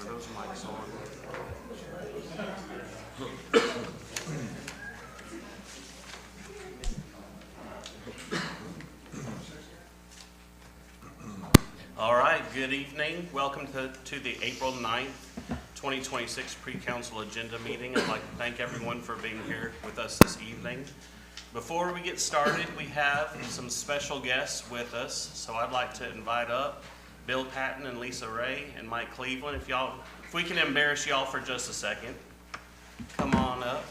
Are those mics on? All right, good evening. Welcome to the April 9th, 2026 pre-council agenda meeting. I'd like to thank everyone for being here with us this evening. Before we get started, we have some special guests with us. So I'd like to invite up Bill Patton and Lisa Ray and Mike Cleveland. If we can embarrass y'all for just a second, come on up.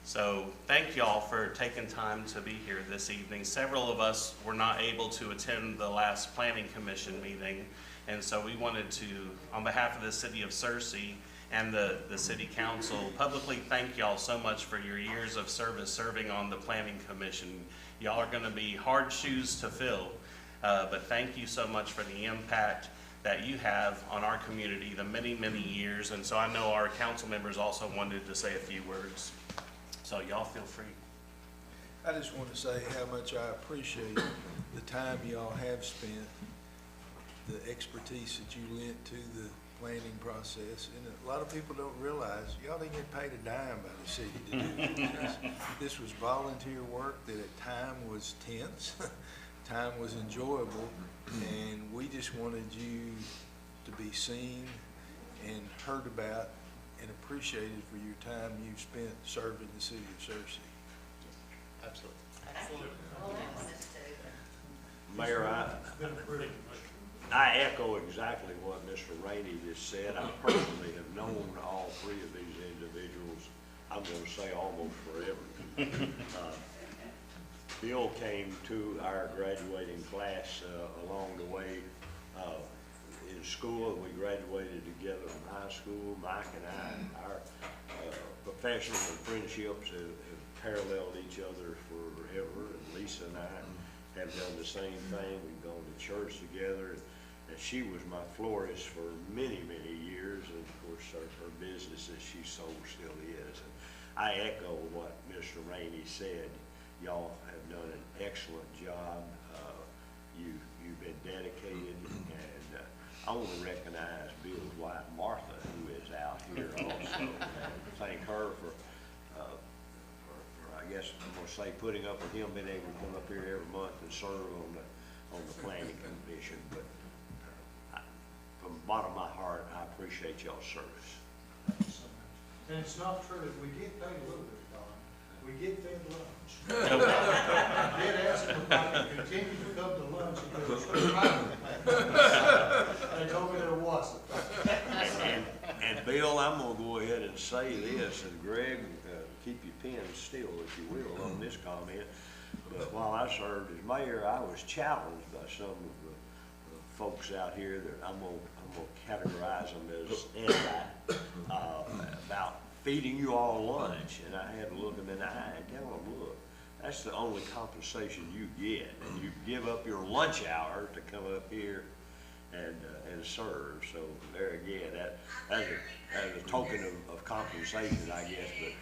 So thank y'all for taking time to be here this evening. Several of us were not able to attend the last Planning Commission meeting, and so we wanted to, on behalf of the City of Searcy and the City Council, publicly thank y'all so much for your years of service serving on the Planning Commission. Y'all are going to be hard shoes to fill, but thank you so much for the impact that you have on our community the many, many years. And so I know our council members also wanted to say a few words. So y'all feel free. I just want to say how much I appreciate the time y'all have spent, the expertise that you lent to the planning process. And a lot of people don't realize y'all didn't get paid a dime by the city to do this. This was volunteer work that at time was tense, time was enjoyable, and we just wanted you to be seen and heard about and appreciated for your time you've spent serving the city of Searcy. Absolutely. Mayor, I echo exactly what Mr. Rainey just said. I personally have known all three of these individuals, I'm going to say almost forever. Bill came to our graduating class along the way in school. We graduated together from high school. Mike and I, our professional friendships have paralleled each other forever. And Lisa and I have done the same thing. We've gone to church together. And she was my florist for many, many years. And of course, her business that she sold still is. And I echo what Mr. Rainey said. Y'all have done an excellent job. You've been dedicated, and I want to recognize Bill's wife, Martha, who is out here also. And thank her for, I guess I'm going to say, putting up with him, being able to come up here every month and serve on the planning commission. But from the bottom of my heart, I appreciate y'all's service. Thank you so much. And it's not true, we get paid a little bit, Don. We get fed lunch. I did ask them if I could continue to come to lunch and go straight right. They told me there wasn't. And Bill, I'm going to go ahead and say this, and Greg, keep your pen still, if you will, on this comment. But while I served as mayor, I was challenged by some of the folks out here that I'm going to categorize them as anti, about feeding you all lunch. And I had to look them in the eye and tell them, look, that's the only compensation you get. And you give up your lunch hour to come up here and serve. So there again, that's a token of compensation, I guess. But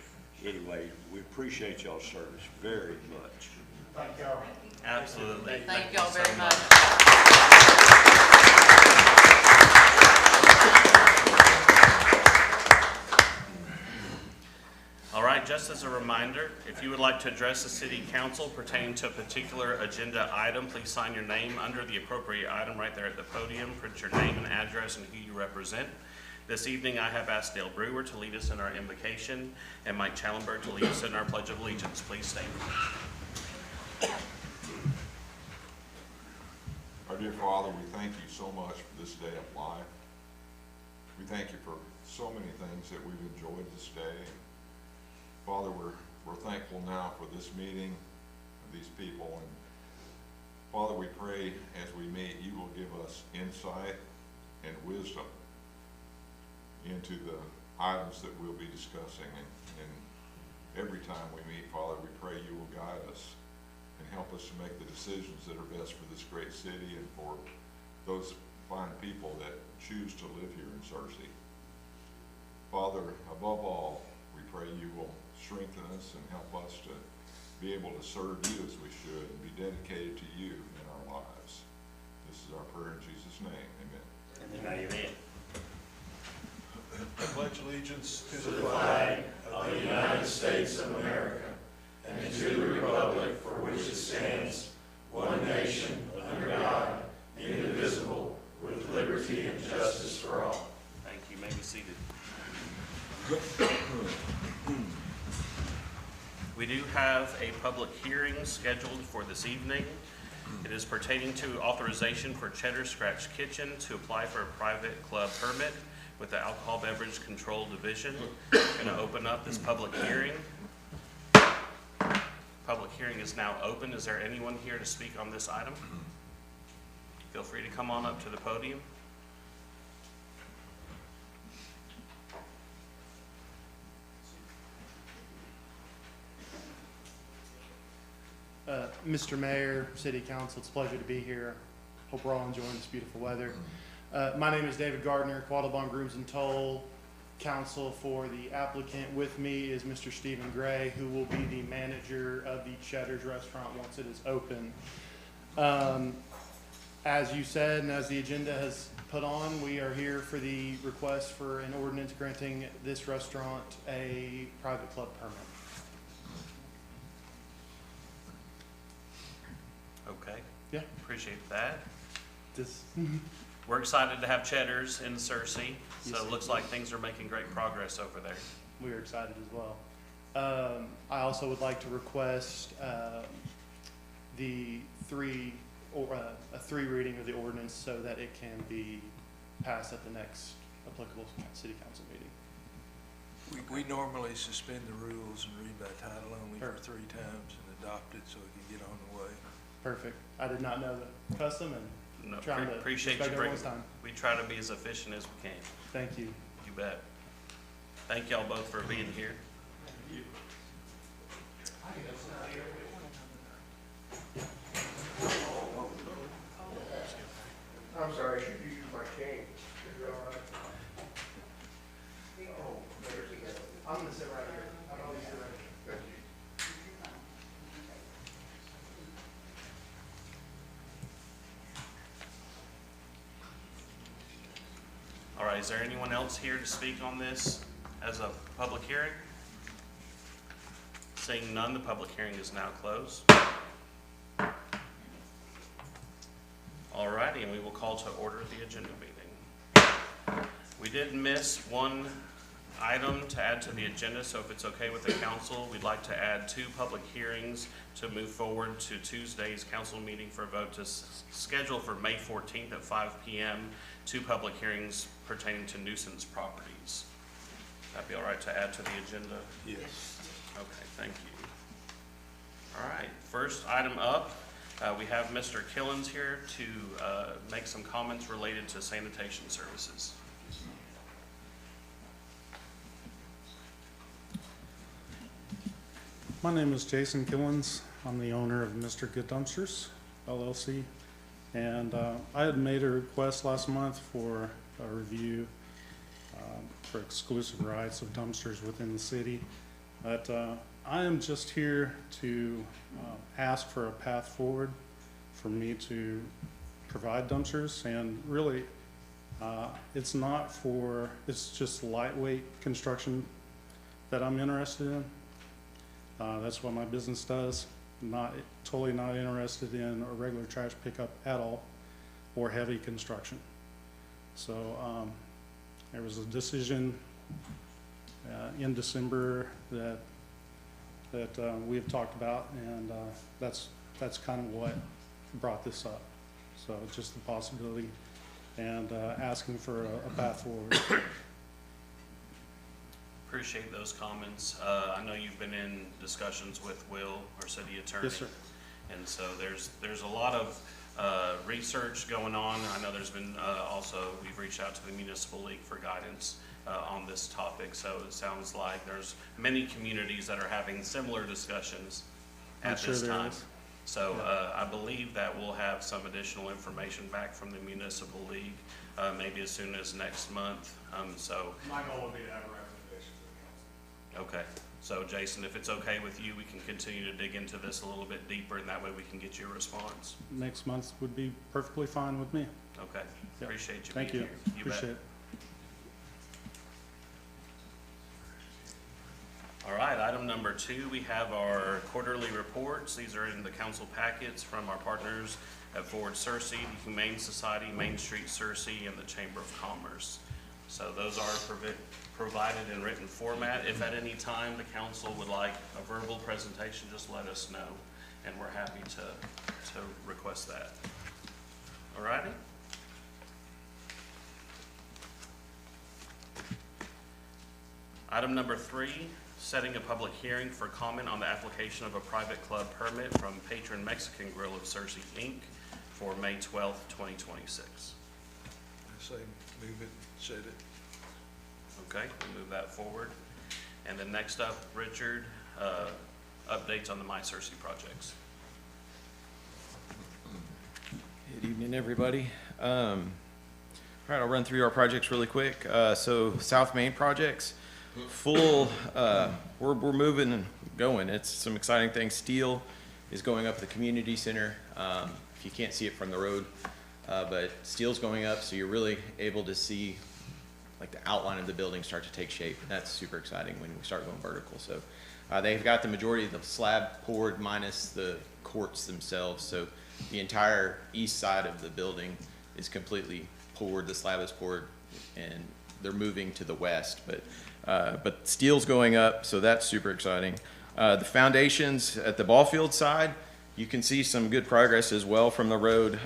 anyway, we appreciate y'all's service very much. Thank y'all. Absolutely. Thank y'all you very so much. All right, just as a reminder, if you would like to address the City Council pertaining to a particular agenda item, please sign your name under the appropriate item right there at the podium. Print your name and address and who you represent. This evening, I have asked Dale Brewer to lead us in our invocation and Mike Challenberg to lead us in our Pledge of Allegiance. Please stand. Our dear Father, we thank you so much for this day of life. We thank you for so many things that we've enjoyed this day. Father, we're thankful now for this meeting of these people. And Father, we pray as we meet, you will give us insight and wisdom into the items that we'll be discussing. And every time we meet, Father, we pray you will guide us and help us to make the decisions that are best for this great city and for those fine people that choose to live here in Searcy. Father, above all, we pray you will strengthen us and help us to be able to serve you as we should and be dedicated to you in our lives. This is our prayer in Jesus' name. Amen. Amen. I pledge allegiance to the flag of the United States of America and to the republic for which it stands, one nation, under God, indivisible, with liberty and justice for all. Thank you. You may be seated. We do have a public hearing scheduled for this evening. It is pertaining to authorization for Cheddar Scratch Kitchen to apply for a private club permit with the Alcohol Beverage Control Division. Going to open up this public hearing. Public hearing is now open. Is there anyone here to speak on this item? Feel free to come on up to the podium. Mr. Mayor, City Council, it's a pleasure to be here. Hope we're all enjoying this beautiful weather. My name is David Gardner, Quattlebaum Grooms and Toll. Counsel for the applicant. With me is Mr. Stephen Gray, who will be the manager of the Cheddar's restaurant once it is open. As you said, and as the agenda has put on, we are here for the request for an ordinance granting this restaurant a private club permit. Okay. Yeah. Appreciate that. This, We're excited to have Cheddar's in Searcy, so Yes. it looks like things are making great progress over there. we are excited as well. I also would like to request the a three reading of the ordinance so that it can be passed at the next applicable city council meeting. We normally suspend the rules and read by title only for Perfect. 3 times and adopt it so it can get on the way. Perfect. I did not know the custom and No, trying to appreciate you respect bringing. everyone's time. We try to be as efficient as we can. Thank you. You bet. Thank y'all both for being here. I'm sorry, I should use my cane. Is it all right? Oh, there's it. I'm gonna sit right here. I'm gonna sit right here. Thank you. All right, is there anyone else here to speak on this as a public hearing? Seeing none, the public hearing is now closed. All righty, and we will call to order the agenda meeting. We did miss one item to add to the agenda, so if it's okay with the council, we'd like to add 2 public hearings to move forward to Tuesday's council meeting for a vote to schedule for May 14th at 5 p.m. 2 public hearings pertaining to nuisance properties. That'd be all right to add to the agenda? Yes. Okay, thank you. All right, first item up, we have Mr. Killens here to make some comments related to sanitation services. My name is Jason Killens. I'm the owner of Mr. Good Dumpsters, LLC. And I had made a request last month for a review for exclusive rights of dumpsters within the city. But I am just here to ask for a path forward for me to provide dumpsters. And really, it's just lightweight construction that I'm interested in. That's what my business does. Totally not interested in a regular trash pickup at all, or heavy construction. So there was a decision in December that we have talked about, and that's kind of what brought this up. So just the possibility and asking for a path forward. Appreciate those comments. I know you've been in discussions with Will, our city attorney. Yes, sir. And so there's a lot of research going on. I know there's been also, we've reached out to the Municipal League for guidance on this topic. So it sounds like there's many communities that are having similar discussions I'm at sure this there time. is. So I believe that we'll have some additional information back from the Municipal League, maybe as soon as next month. So, My goal would be to have a recommendation to the council. Okay, so Jason, if it's okay with you, we can continue to dig into this a little bit deeper, and that way we can get you a response. Next month would be perfectly fine with me. Okay, Yep. appreciate you Thank being you. here. You bet. Appreciate it. All right, item number 2, we have our quarterly reports. These are in the council packets from our partners at Forward Searcy, the Humane Society, Main Street Searcy, and the Chamber of Commerce. So those are provided in written format. If at any time the council would like a verbal presentation, just let us know, and we're happy to request that. All righty? Item number 3, setting a public hearing for comment on the application of a private club permit from Patron Mexican Grill of Searcy, Inc. for May 12th, 2026. I say move it, set it. Okay, we'll move that forward. And then next up, Richard, updates on the My Searcy projects. Good evening, everybody. All right, I'll run through our projects really quick. So South Main projects, full, we're moving and going. It's some exciting things. Steel is going up at the community center. If you can't see it from the road, but steel's going up, so you're really able to see like the outline of the building start to take shape. That's super exciting when we start going vertical. So they've got the majority of the slab poured minus the courts themselves. So the entire east side of the building is completely poured. The slab is poured, and they're moving to the west. But steel's going up, so that's super exciting. The foundations at the ball field side, you can see some good progress as well from the road.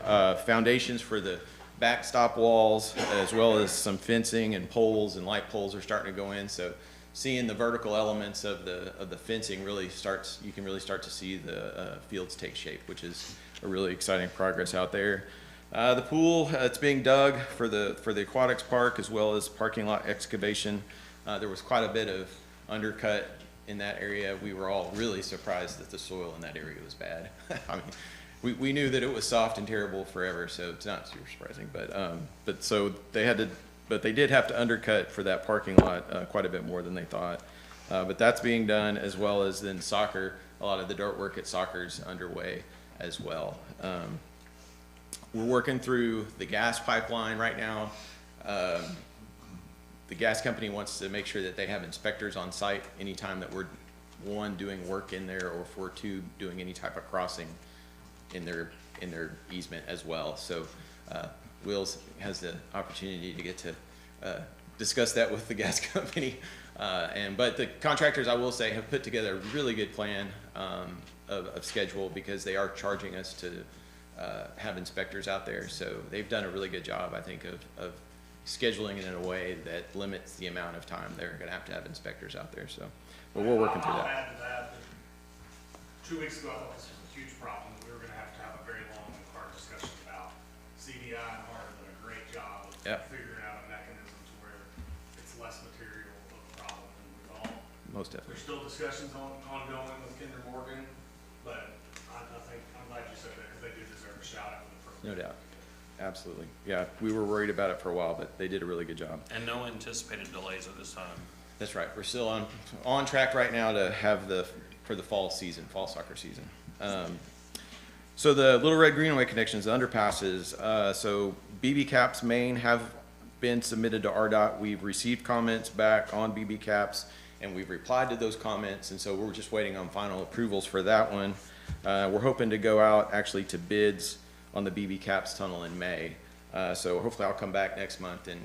Foundations for the backstop walls, as well as some fencing and poles and light poles are starting to go in. So seeing the vertical elements of the fencing really starts, you can really start to see the fields take shape, which is a really exciting progress out there. The pool, it's being dug for the aquatics park, as well as parking lot excavation. There was quite a bit of undercut in that area. We were all really surprised that the soil in that area was bad. I mean, we knew that it was soft and terrible forever, so it's not super surprising. But they did have to undercut for that parking lot quite a bit more than they thought. But that's being done, as well as then soccer. A lot of the dirt work at soccer is underway as well. We're working through the gas pipeline right now. The gas company wants to make sure that they have inspectors on site anytime that we're, one, doing work in there, or for two, doing any type of crossing in their easement as well. So Wills has the opportunity to get to discuss that with the gas company. But the contractors, I will say, have put together a really good plan of schedule, because they are charging us to have inspectors out there. So they've done a really good job, I think, of scheduling it in a way that limits the amount of time they're going to have inspectors out there. So, but we're working through I'll that. add to that, 2 weeks ago, I thought this was a huge problem. We were gonna have a very long and hard discussion about CDI, and HART have done a great job of Yep. figuring out a mechanism to where it's less material of a problem than we thought. Most definitely. There's still discussions ongoing with Kinder Morgan, but I think, I'm glad you said that, because they do deserve a shout out for the program. No doubt. Absolutely. Yeah, we were worried about it for a while, but they did a really good job. And no anticipated delays at this time. That's right. We're still on track right now to have for the fall soccer season. So the Little Red Greenway connections, the underpasses, so BB Caps Main have been submitted to RDOT. We've received comments back on BB Caps, and we've replied to those comments, and so we're just waiting on final approvals for that one. We're hoping to go out actually to bids on the BB Caps tunnel in May. So hopefully I'll come back next month and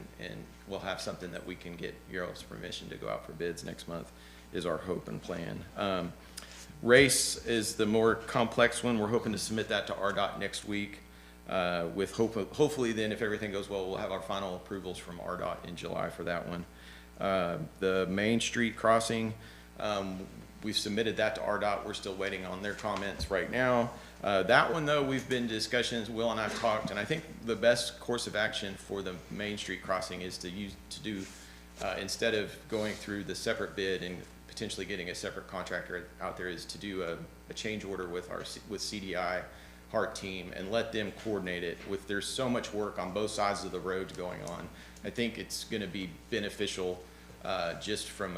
we'll have something that we can get your all's permission to go out for bids next month, is our hope and plan. Race is the more complex one. We're hoping to submit that to RDOT next week. With hopefully then, if everything goes well, we'll have our final approvals from RDOT in July for that one. The Main Street crossing, we've submitted that to RDOT. We're still waiting on their comments right now. That one, though, we've been in discussions, Will and I've talked, and I think the best course of action for the Main Street crossing is to do, instead of going through the separate bid and potentially getting a separate contractor out there, is to do a change order with CDI, HART team, and let them coordinate it. There's so much work on both sides of the road going on. I think it's going to be beneficial just from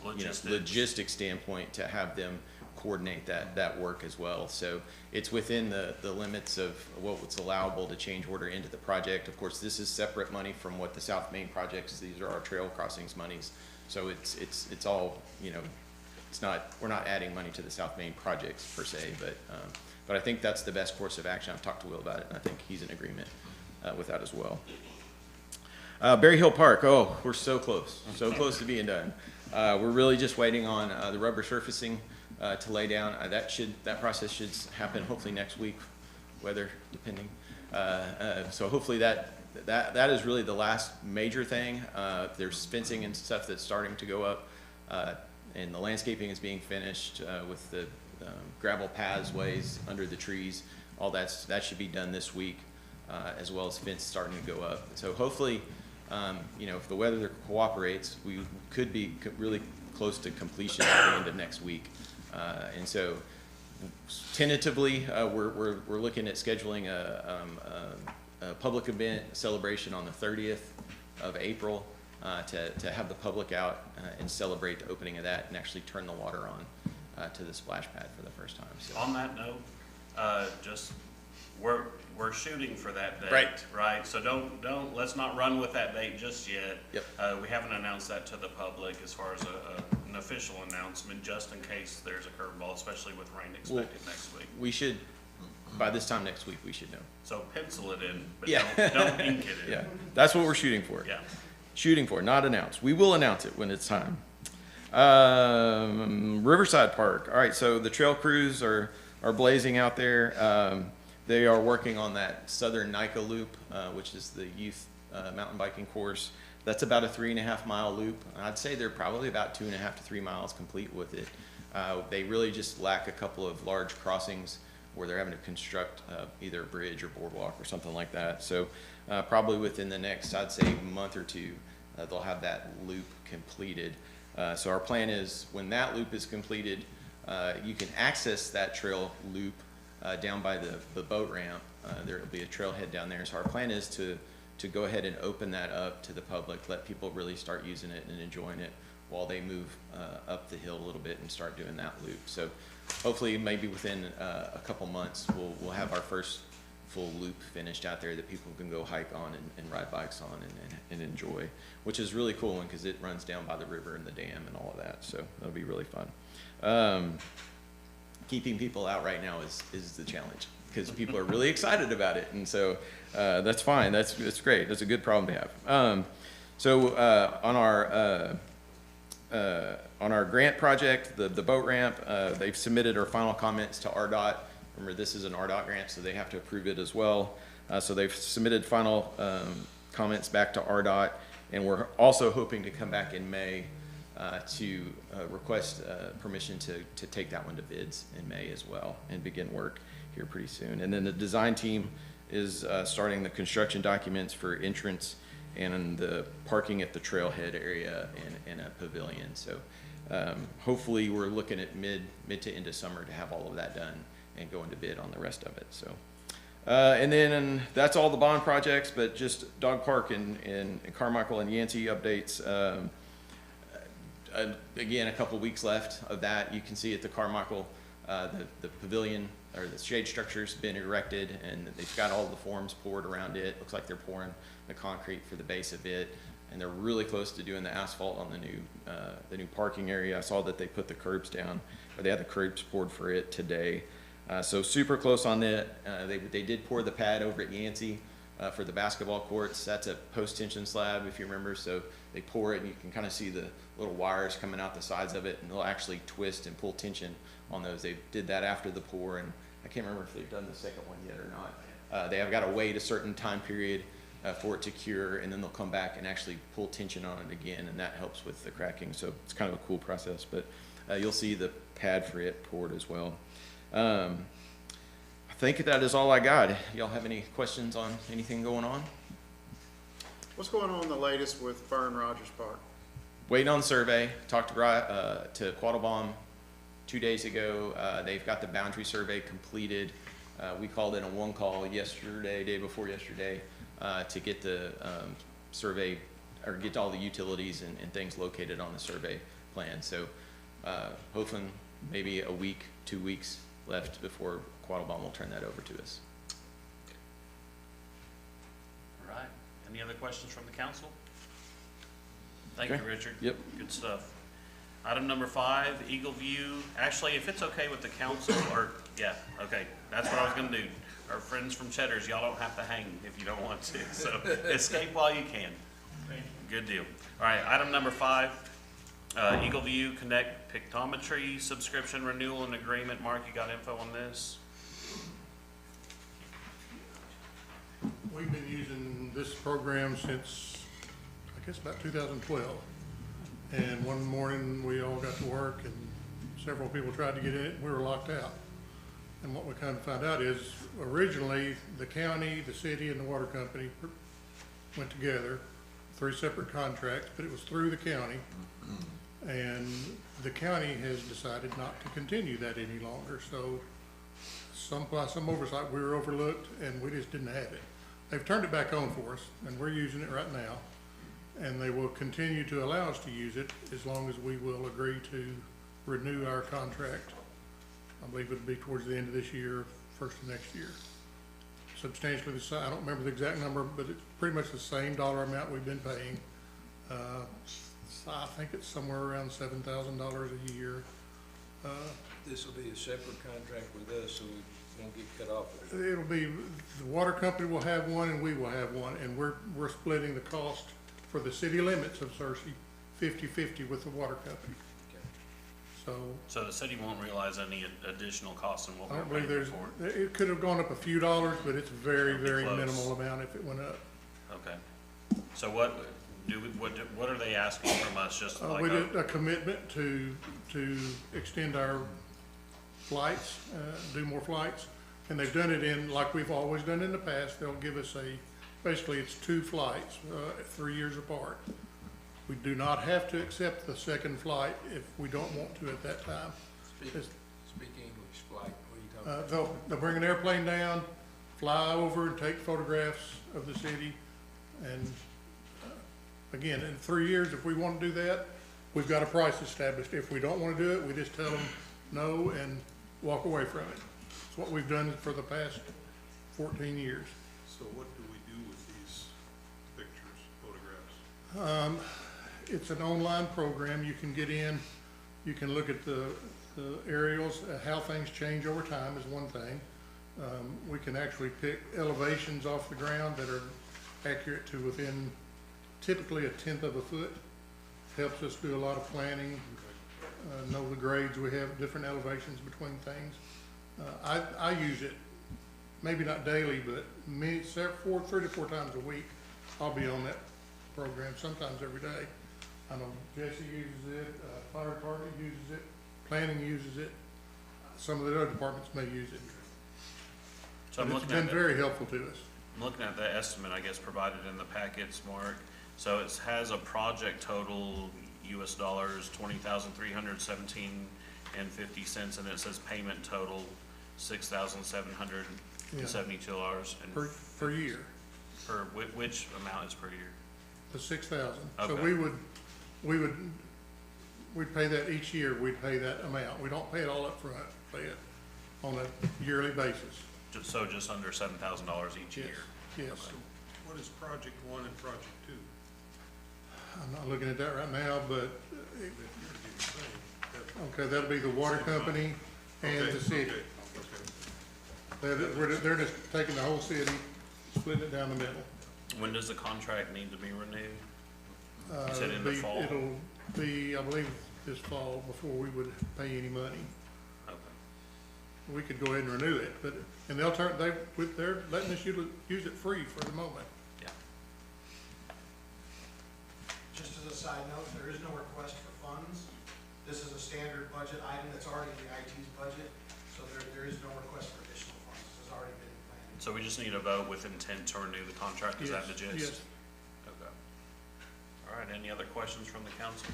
logistics standpoint to have them coordinate that work as well. So it's within the limits of what's allowable to change order into the project. Of course, this is separate money from what the South Main projects, these are our trail crossings monies. So it's all, it's not, we're not adding money to the South Main projects per se, but I think that's the best course of action. I've talked to Will about it, and I think he's in agreement with that as well. Berry Hill Park, oh, we're so close to being done. We're really just waiting on the rubber surfacing to lay down. That process should happen hopefully next week, weather depending. So hopefully that is really the last major thing. There's fencing and stuff that's starting to go up, and the landscaping is being finished with the gravel pathways under the trees. All that should be done this week, as well as fence starting to go up. So hopefully, if the weather cooperates, we could be really close to completion at the end of next week. And so tentatively, we're looking at scheduling a public event celebration on the 30th of April to have the public out and celebrate the opening of that and actually turn the water on to the splash pad for the first time. So. On that note, just we're shooting for that date, Right. right? So let's not run with that date just yet. Yep. We haven't announced that to the public as far as an official announcement, just in case there's a curveball, especially with rain expected next week. We should, by this time next week, we should know. So pencil it in, but Yeah. don't ink it in. Yeah, that's what we're shooting for. Yeah. Shooting for, not announce. We will announce it when it's time. Riverside Park. All right, so the trail crews are blazing out there. They are working on that Southern NICA loop, which is the youth mountain biking course. That's about a 3.5 mile loop. I'd say they're probably about 2.5 to 3 miles complete with it. They really just lack a couple of large crossings where they're having to construct either a bridge or boardwalk or something like that. So probably within the next, I'd say, month or two, they'll have that loop completed. So our plan is when that loop is completed, you can access that trail loop down by the boat ramp. There will be a trailhead down there. So our plan is to go ahead and open that up to the public, let people really start using it and enjoying it while they move up the hill a little bit and start doing that loop. So hopefully maybe within a couple months, we'll have our first full loop finished out there that people can go hike on and ride bikes on and enjoy, which is really cool because it runs down by the river and the dam and all of that. So that'll be really fun. Keeping people out right now is the challenge because people are really excited about it. And so that's fine. That's great. That's a good problem to have. So on our grant project, the boat ramp, they've submitted our final comments to RDOT. Remember, this is an RDOT grant, so they have to approve it as well. So they've submitted final comments back to RDOT, and we're also hoping to come back in May to request permission to take that one to bids in May as well and begin work here pretty soon. And then the design team is starting the construction documents for entrance and the parking at the trailhead area and a pavilion. So hopefully we're looking at mid to end of summer to have all of that done and go into bid on the rest of it. So, and then that's all the bond projects, but just Dog Park and Carmichael and Yancey updates. Again, a couple weeks left of that. You can see at the Carmichael, the pavilion or the shade structure's been erected and they've got all the forms poured around it. Looks like they're pouring the concrete for the base of it, and they're really close to doing the asphalt on the new parking area. I saw that they put the curbs down, or they had the curbs poured for it today. So super close on it. They did pour the pad over at Yancey for the basketball courts. That's a post-tension slab, if you remember. So they pour it, and you can kind of see the little wires coming out the sides of it, and they'll actually twist and pull tension on those. They did that after the pour, and I can't remember if they've done the second one yet or not. They have got to wait a certain time period for it to cure, and then they'll come back and actually pull tension on it again, and that helps with the cracking. So it's kind of a cool process, but you'll see the pad for it poured as well. I think that is all I got. Y'all have any questions on anything going on? What's going on the latest with Fern Rogers Park? Waiting on survey. Talked to Quattlebaum 2 days ago. They've got the boundary survey completed. We called in a one call yesterday, day before yesterday, to get the survey or get all the utilities and things located on the survey plan. So, hopefully maybe a week, 2 weeks left before Quattlebaum will turn that over to us. All right. Any other questions from the council? Thank you, Okay. Richard. Yep. Good stuff. Item number 5, Eagle View. Actually, if it's okay with the council, or, yeah, okay, that's what I was gonna do. Our friends from Cheddar's, y'all don't have to hang if you don't want to, so escape while you can. Good deal. All right, item number 5, Eagle View Connect Pictometry Subscription Renewal and Agreement. Mark, you got info on this? We've been using this program since, I guess, about 2012. And one morning, we all got to work, and several people tried to get in it, and we were locked out. And what we kind of found out is, originally, the county, the city, and the water company went together, 3 separate contracts, but it was through the county. And the county has decided not to continue that any longer, so by some oversight, we were overlooked, and we just didn't have it. They've turned it back on for us, and we're using it right now. And they will continue to allow us to use it as long as we will agree to renew our contract. I believe it'll be towards the end of this year, first of next year. Substantially the same, I don't remember the exact number, but it's pretty much the same dollar amount we've been paying. So I think it's somewhere around $7,000 a year. This will be a separate contract with us, so we won't get cut off. It'll be, the water company will have one and we will have one, and we're splitting the cost for the city limits of Searcy, 50-50 with the water company. Okay. So the city won't realize any additional costs than what I we're don't believe paying there's, for? it could have gone up a few dollars, but it's very, It'll be very close. minimal amount if it went up. Okay. So what are they asking from us, just like We did a commitment to extend our flights, do more flights. And they've done it in, like we've always done in the past, they'll give us basically it's 2 flights, 3 years apart. We do not have to accept the second flight if we don't want to at that time. Speak English, flight, what are you talking about? They'll bring an airplane down, fly over and take photographs of the city. And again, in 3 years, if we want to do that, we've got a price established. If we don't want to do it, we just tell them no and walk away from it. It's what we've done for the past 14 years. So what do we do with these pictures, photographs? It's an online program. You can get in, you can look at the aerials, how things change over time is one thing. We can actually pick elevations off the ground that are accurate to within typically 1/10 of a foot. Helps us do a lot of planning, know the grades we have, different elevations between things. I use it, maybe not daily, but 3 to 4 times a week. I'll be on that program, sometimes every day. I know Jesse uses it, fire department uses it, planning uses it. Some of the other departments may use it. So But it's been very helpful to us. I'm looking at the estimate, I guess, provided in the packets, Mark. So it has a project total, US dollars, $20,317.50, and it says payment total, $6,772. Per year, Per, which amount is per year? the 6,000. So Okay. we'd pay that each year, we'd pay that amount. We don't pay it all up front. Pay it on a yearly basis. Just under $7,000 each Yes, year. yes. What is Project 1 and Project 2? I'm not looking at that right now, but, okay, that'll be the water company and the city. They're just taking the whole city, splitting it down the middle. When does the contract need to be renewed? You said in the fall? It'll be, I believe, this fall before we would pay any money. Okay. We could go ahead and renew it, but, and they're letting us use it free for the moment. Yeah. Just as a side note, there is no request for funds. This is a standard budget item that's already in the IT's budget, so there is no request for additional funds. This has already been planned. So we just need a vote with intent to renew the contract, is that the gist? Yes. Okay. All right, any other questions from the council?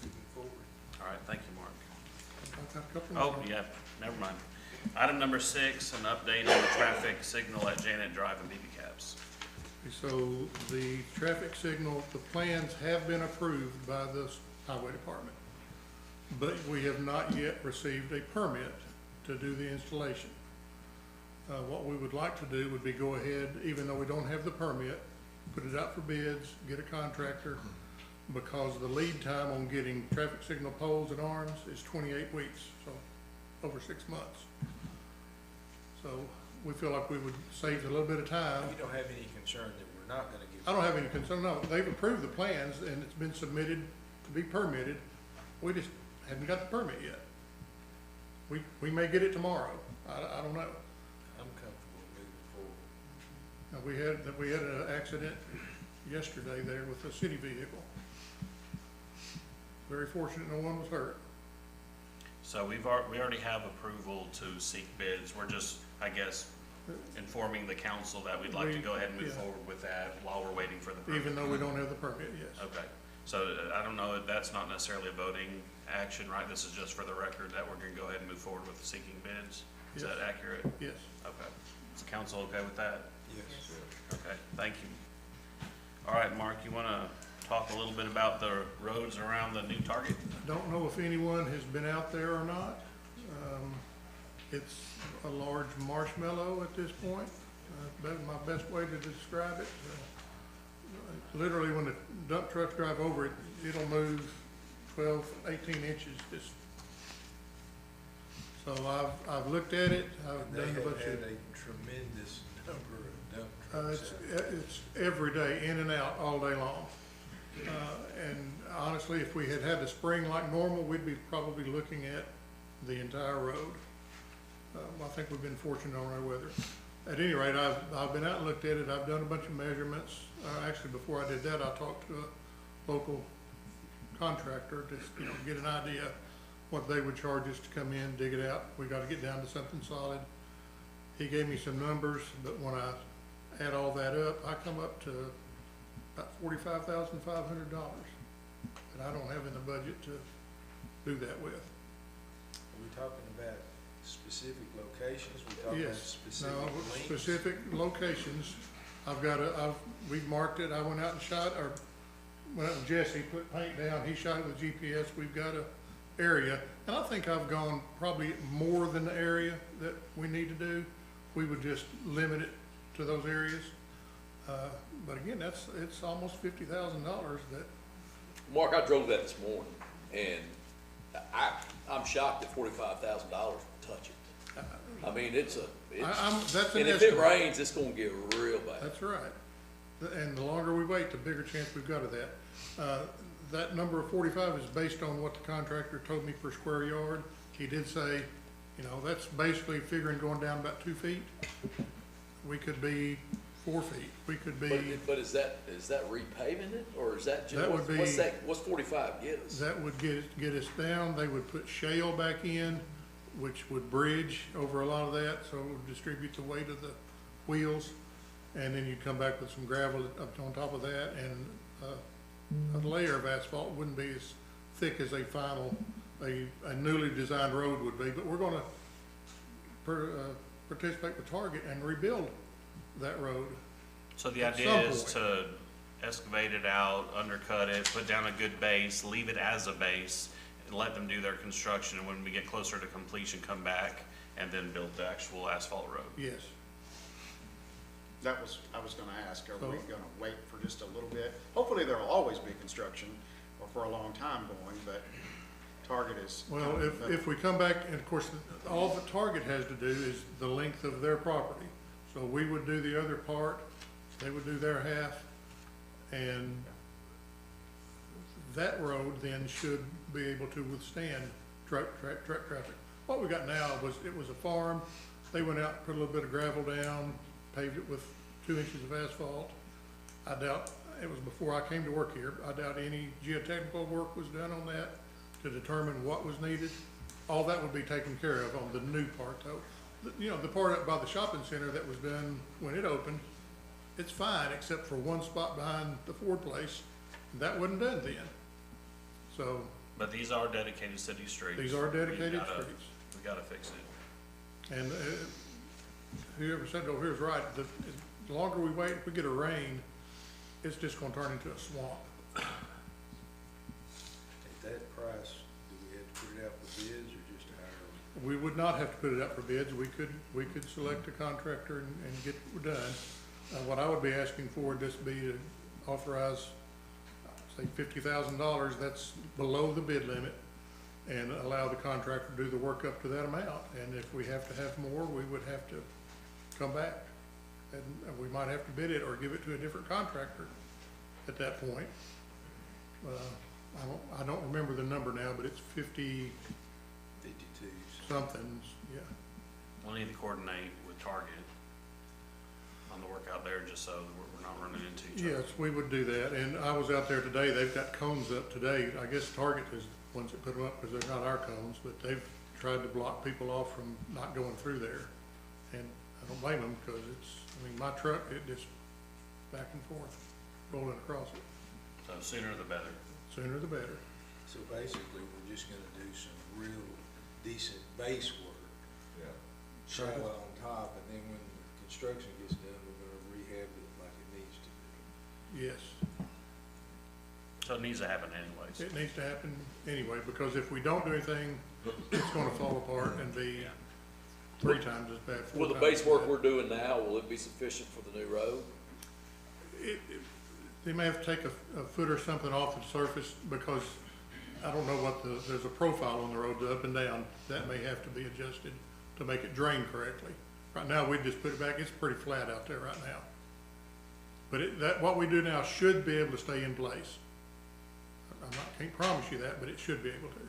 Moving forward. All right, thank you, Mark. I've got a couple Oh, more. yeah, never mind. Item number 6, an update on the traffic signal at Janet Drive and BB Caps. So the traffic signal, the plans have been approved by the highway department, but we have not yet received a permit to do the installation. What we would like to do would be go ahead, even though we don't have the permit, put it out for bids, get a contractor, because the lead time on getting traffic signal poles and arms is 28 weeks, so over 6 months. So we feel like we would save a little bit of time. You don't have any concern that we're not gonna get. I don't have any concern, no, they've approved the plans and it's been submitted to be permitted. We just haven't got the permit yet. We may get it tomorrow, I don't know. I'm comfortable moving forward. Now, we had an accident yesterday there with a city vehicle. Very fortunate no one was hurt. So we already have approval to seek bids. We're just, I guess, informing the council that we'd like to go ahead and move Yeah. forward with that while we're waiting for the permit. Even though we don't have the permit, yes. Okay, so I don't know, that's not necessarily a voting action, right? This is just for the record that we're gonna go ahead and move forward with seeking bids? Is Yes. that accurate? Yes. Okay. Is the council okay with that? Yes. Okay, thank you. All right, Mark, you wanna talk a little bit about the roads around the new Target? Don't know if anyone has been out there or not. It's a large marshmallow at this point. That's my best way to describe it. Literally, when the dump trucks drive over it, it'll move 12, 18 inches. So I've looked at it. I've They done a have bunch had of. a tremendous number of dump trucks. It's every day, in and out, all day long. And honestly, if we had the spring like normal, we'd be probably looking at the entire road. I think we've been fortunate on our weather. At any rate, I've been out and looked at it. I've done a bunch of measurements. Actually, before I did that, I talked to a local contractor to, get an idea what they would charge us to come in, dig it out. We gotta get down to something solid. He gave me some numbers, but when I add all that up, I come up to about $45,500 that I don't have in the budget to do that with. Are we talking about specific locations? We talking about Yes, specific no, links? specific locations. We've marked it. I went out and went out with Jesse, put paint down. He shot it with GPS. We've got a area. And I think I've gone probably more than the area that we need to do. We would just limit it to those areas. But again, it's almost $50,000 that, Mark, I drove that this morning, and I'm shocked that $45,000 will touch it. I mean, that's an and if it rains, it's gonna get real bad. that's right. And the longer we wait, the bigger chance we've got of that. That number of 45 is based on what the contractor told me per square yard. He did say, that's basically figuring going down about 2 feet. We could be 4 feet. We could be, But is that repaving it, or is that just, That would what's 45 get us? that would get us down. They would put shale back in, which would bridge over a lot of that, so it would distribute the weight of the wheels. And then you'd come back with some gravel up on top of that, and a layer of asphalt wouldn't be as thick as a newly designed road would be. But we're gonna participate with Target and rebuild that road. So the At idea some is point. to excavate it out, undercut it, put down a good base, leave it as a base, and let them do their construction, and when we get closer to completion, come back and then build the actual asphalt road. Yes. I was gonna ask, are we So- gonna wait for just a little bit? Hopefully, there'll always be construction, or for a long time going, but Target is. Well, if we come back, and of course, all the Target has to do is the length of their property. So we would do the other part, they would do their half, and that road then should be able to withstand truck traffic. What we got now it was a farm, they went out, put a little bit of gravel down, paved it with 2 inches of asphalt. I doubt, it was before I came to work here, I doubt any geotechnical work was done on that to determine what was needed. All that would be taken care of on the new part though. The part up by the shopping center that was done when it opened, it's fine, except for one spot behind the Ford place. That wasn't done then. So But these are dedicated city streets. these are dedicated We gotta- streets. We gotta fix it. And whoever said over here is right. the longer we wait, if we get a rain, it's just gonna turn into a swamp. At that price, do we have to put it out for bids or just hire? We would not have to put it up for bids. We could select a contractor and get it done. What I would be asking for would just be to authorize, say, $50,000, that's below the bid limit, and allow the contractor to do the work up to that amount. And if we have to have more, we would have to come back. And we might have to bid it or give it to a different contractor at that point. I don't remember the number now, but it's 50 something, yeah. We'll need to coordinate with Target on the work out there, just so we're not running into each other. Yes, we would do that, and I was out there today, they've got cones up today. I guess Target is the ones that put them up, because they're not our cones, but they've tried to block people off from not going through there. And I don't blame them, because my truck, it just back and forth, rolling across it. So sooner the better. Sooner the better. So basically, we're just gonna do some real decent base work, Yeah. shallow on top, and then when construction gets done, we're gonna rehab it like it needs to be. Yes, So it needs to happen anyways. it needs to happen anyway, because if we don't do anything, it's gonna fall apart and be 3 times as bad. 4 Will the times base as work bad. we're doing now, will it be sufficient for the new road? They may have to take a foot or something off the surface, because I don't know what there's a profile on the road up and down. That may have to be adjusted to make it drain correctly. Right now, we just put it back, it's pretty flat out there right now. But what we do now should be able to stay in place. Can't promise you that, but it should be able to.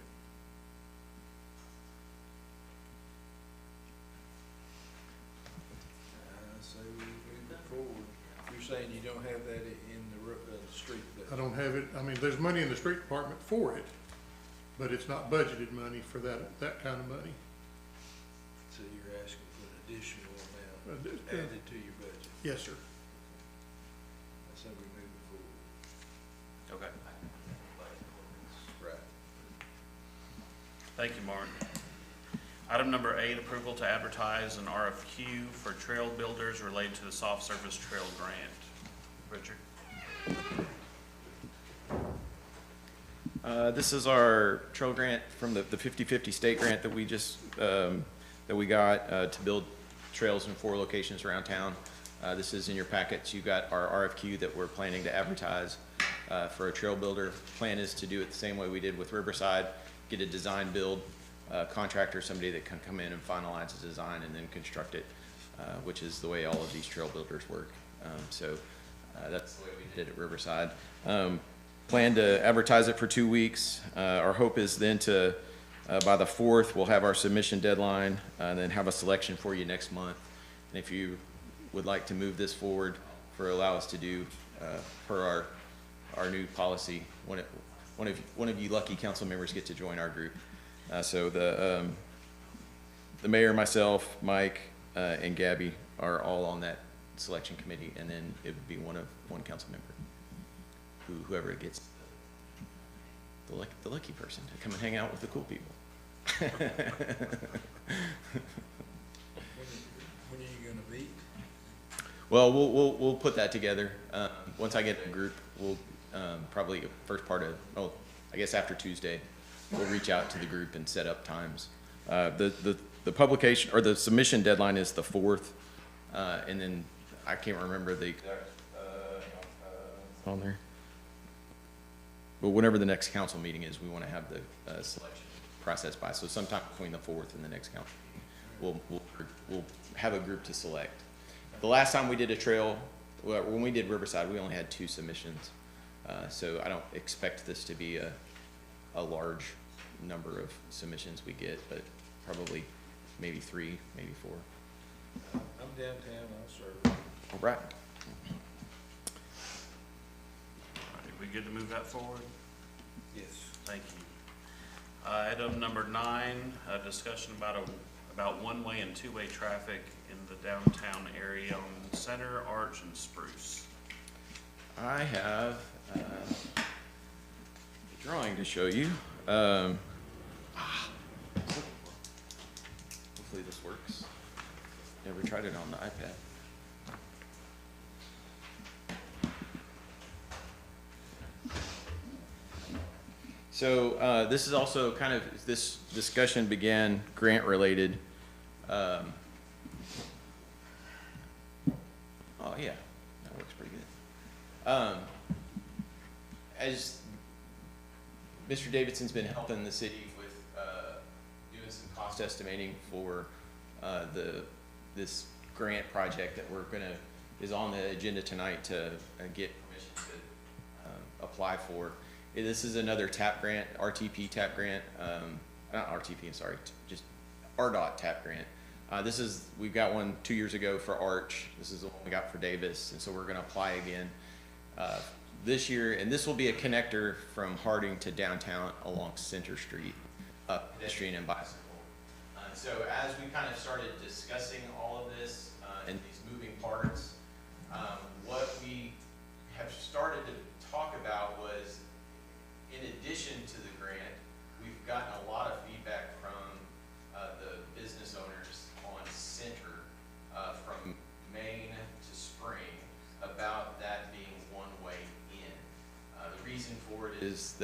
I say we move it forward. You're saying you don't have that in the street budget? I don't have it, there's money in the street department for it, but it's not budgeted money for that kind of money. So you're asking for an additional amount Uh, added to your budget? Yes, sir. I say we move it forward. Okay. Right. Thank you, Mark. Item number 8, approval to advertise an RFQ for trail builders related to the soft surface trail grant. Richard? This is our trail grant from the 50/50 state grant that we just, that we got to build trails in 4 locations around town. This is in your packets. You got our RFQ that we're planning to advertise for a trail builder. Plan is to do it the same way we did with Riverside, get a design build contractor, somebody that can come in and finalize the design and then construct it, which is the way all of these trail builders work. So that's the way we did it at Riverside. Plan to advertise it for 2 weeks. Our hope is then to, by the 4th, we'll have our submission deadline, and then have a selection for you next month. And if you would like to move this forward allow us to do, per our new policy, one of you lucky council members get to join our group. So the mayor, myself, Mike, and Gabby are all on that selection committee, and then it would be one council member, whoever gets the lucky person to come and hang out with the cool people. When are you gonna meet? Well, we'll put that together. Once I get a group, we'll probably first part of, I guess after Tuesday, we'll reach out to the group and set up times. The publication or the submission deadline is the 4th, and then I can't remember the exact on there. But whenever the next council meeting is, we want to have the selection process by. So sometime between the 4th and the next council meeting, we'll have a group to select. The last time we did a trail, when we did Riverside, we only had 2 submissions. So I don't expect this to be a large number of submissions we get, but probably maybe 3, maybe 4. I'm downtown, I'll serve. All right. We good to move that forward? Yes. Thank you. Item number 9, a discussion about one-way and two-way traffic in the downtown area on Center, Arch, and Spruce. I have a drawing to show you. Hopefully this works. Never tried it on the iPad. So this is also kind of, this discussion began grant-related. Oh, yeah, that works pretty good. As Mr. Davidson's been helping the city with doing some cost estimating for this grant project that is on the agenda tonight to get permission to apply for. This is another TAP grant, RTP TAP grant, not RTP, I'm sorry, just RDOT TAP grant. We got one 2 years ago for Arch. This is the one we got for Davis, and so we're gonna apply again this year, and this will be a connector from Harding to downtown along Center Street, pedestrian and bicycle. So as we kind of started discussing all of this and these moving parts, what we have started to talk about was, in addition to the grant, we've gotten a lot of feedback from the business owners on Center, from Main to Spring, about that being one-way in. The reason for it is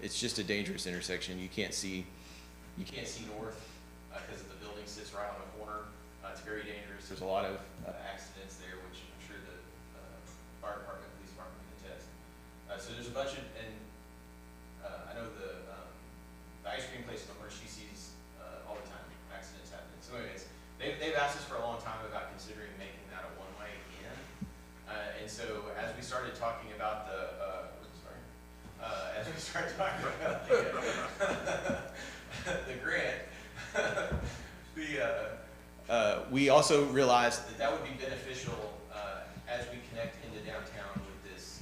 it's just a dangerous intersection. You can't see north because the building sits right on the corner. It's very dangerous. There's a lot of accidents there, which I'm sure the fire department, police department can attest. So there's a bunch of, and I know the ice cream place in Orange, she sees all the time accidents happening. So anyways, they've asked us for a long time about considering making that a one-way in. And so as we started talking about as we started talking about the grant, we also realized that would be beneficial as we connect into downtown with this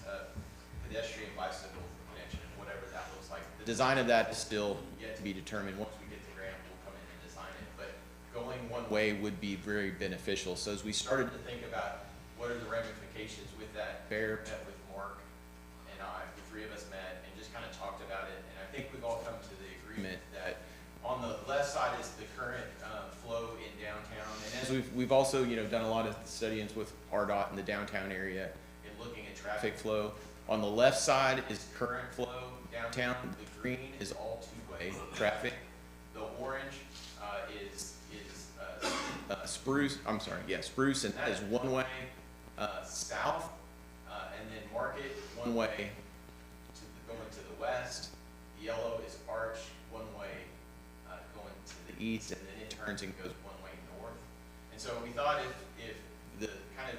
pedestrian bicycle connection, whatever that looks like. The design of that is still yet to be determined. Once we get the grant, we'll come in and design it. But going one way would be very beneficial. So as we started to think about what are the ramifications with that, Bear met with Mark and I, the three of us met and just kind of talked about it. And I think we've all come to the agreement that on the left side is the current flow in downtown. And as we've also, done a lot of studies with RDOT in the downtown area and looking at traffic flow. On the left side is current flow downtown. The green is all two-way traffic. The orange is Spruce, Spruce, and that is one way south, and then Market, one way going to the west. The yellow is Arch, one way going to the east, and then it turns and goes one way north. And so we thought if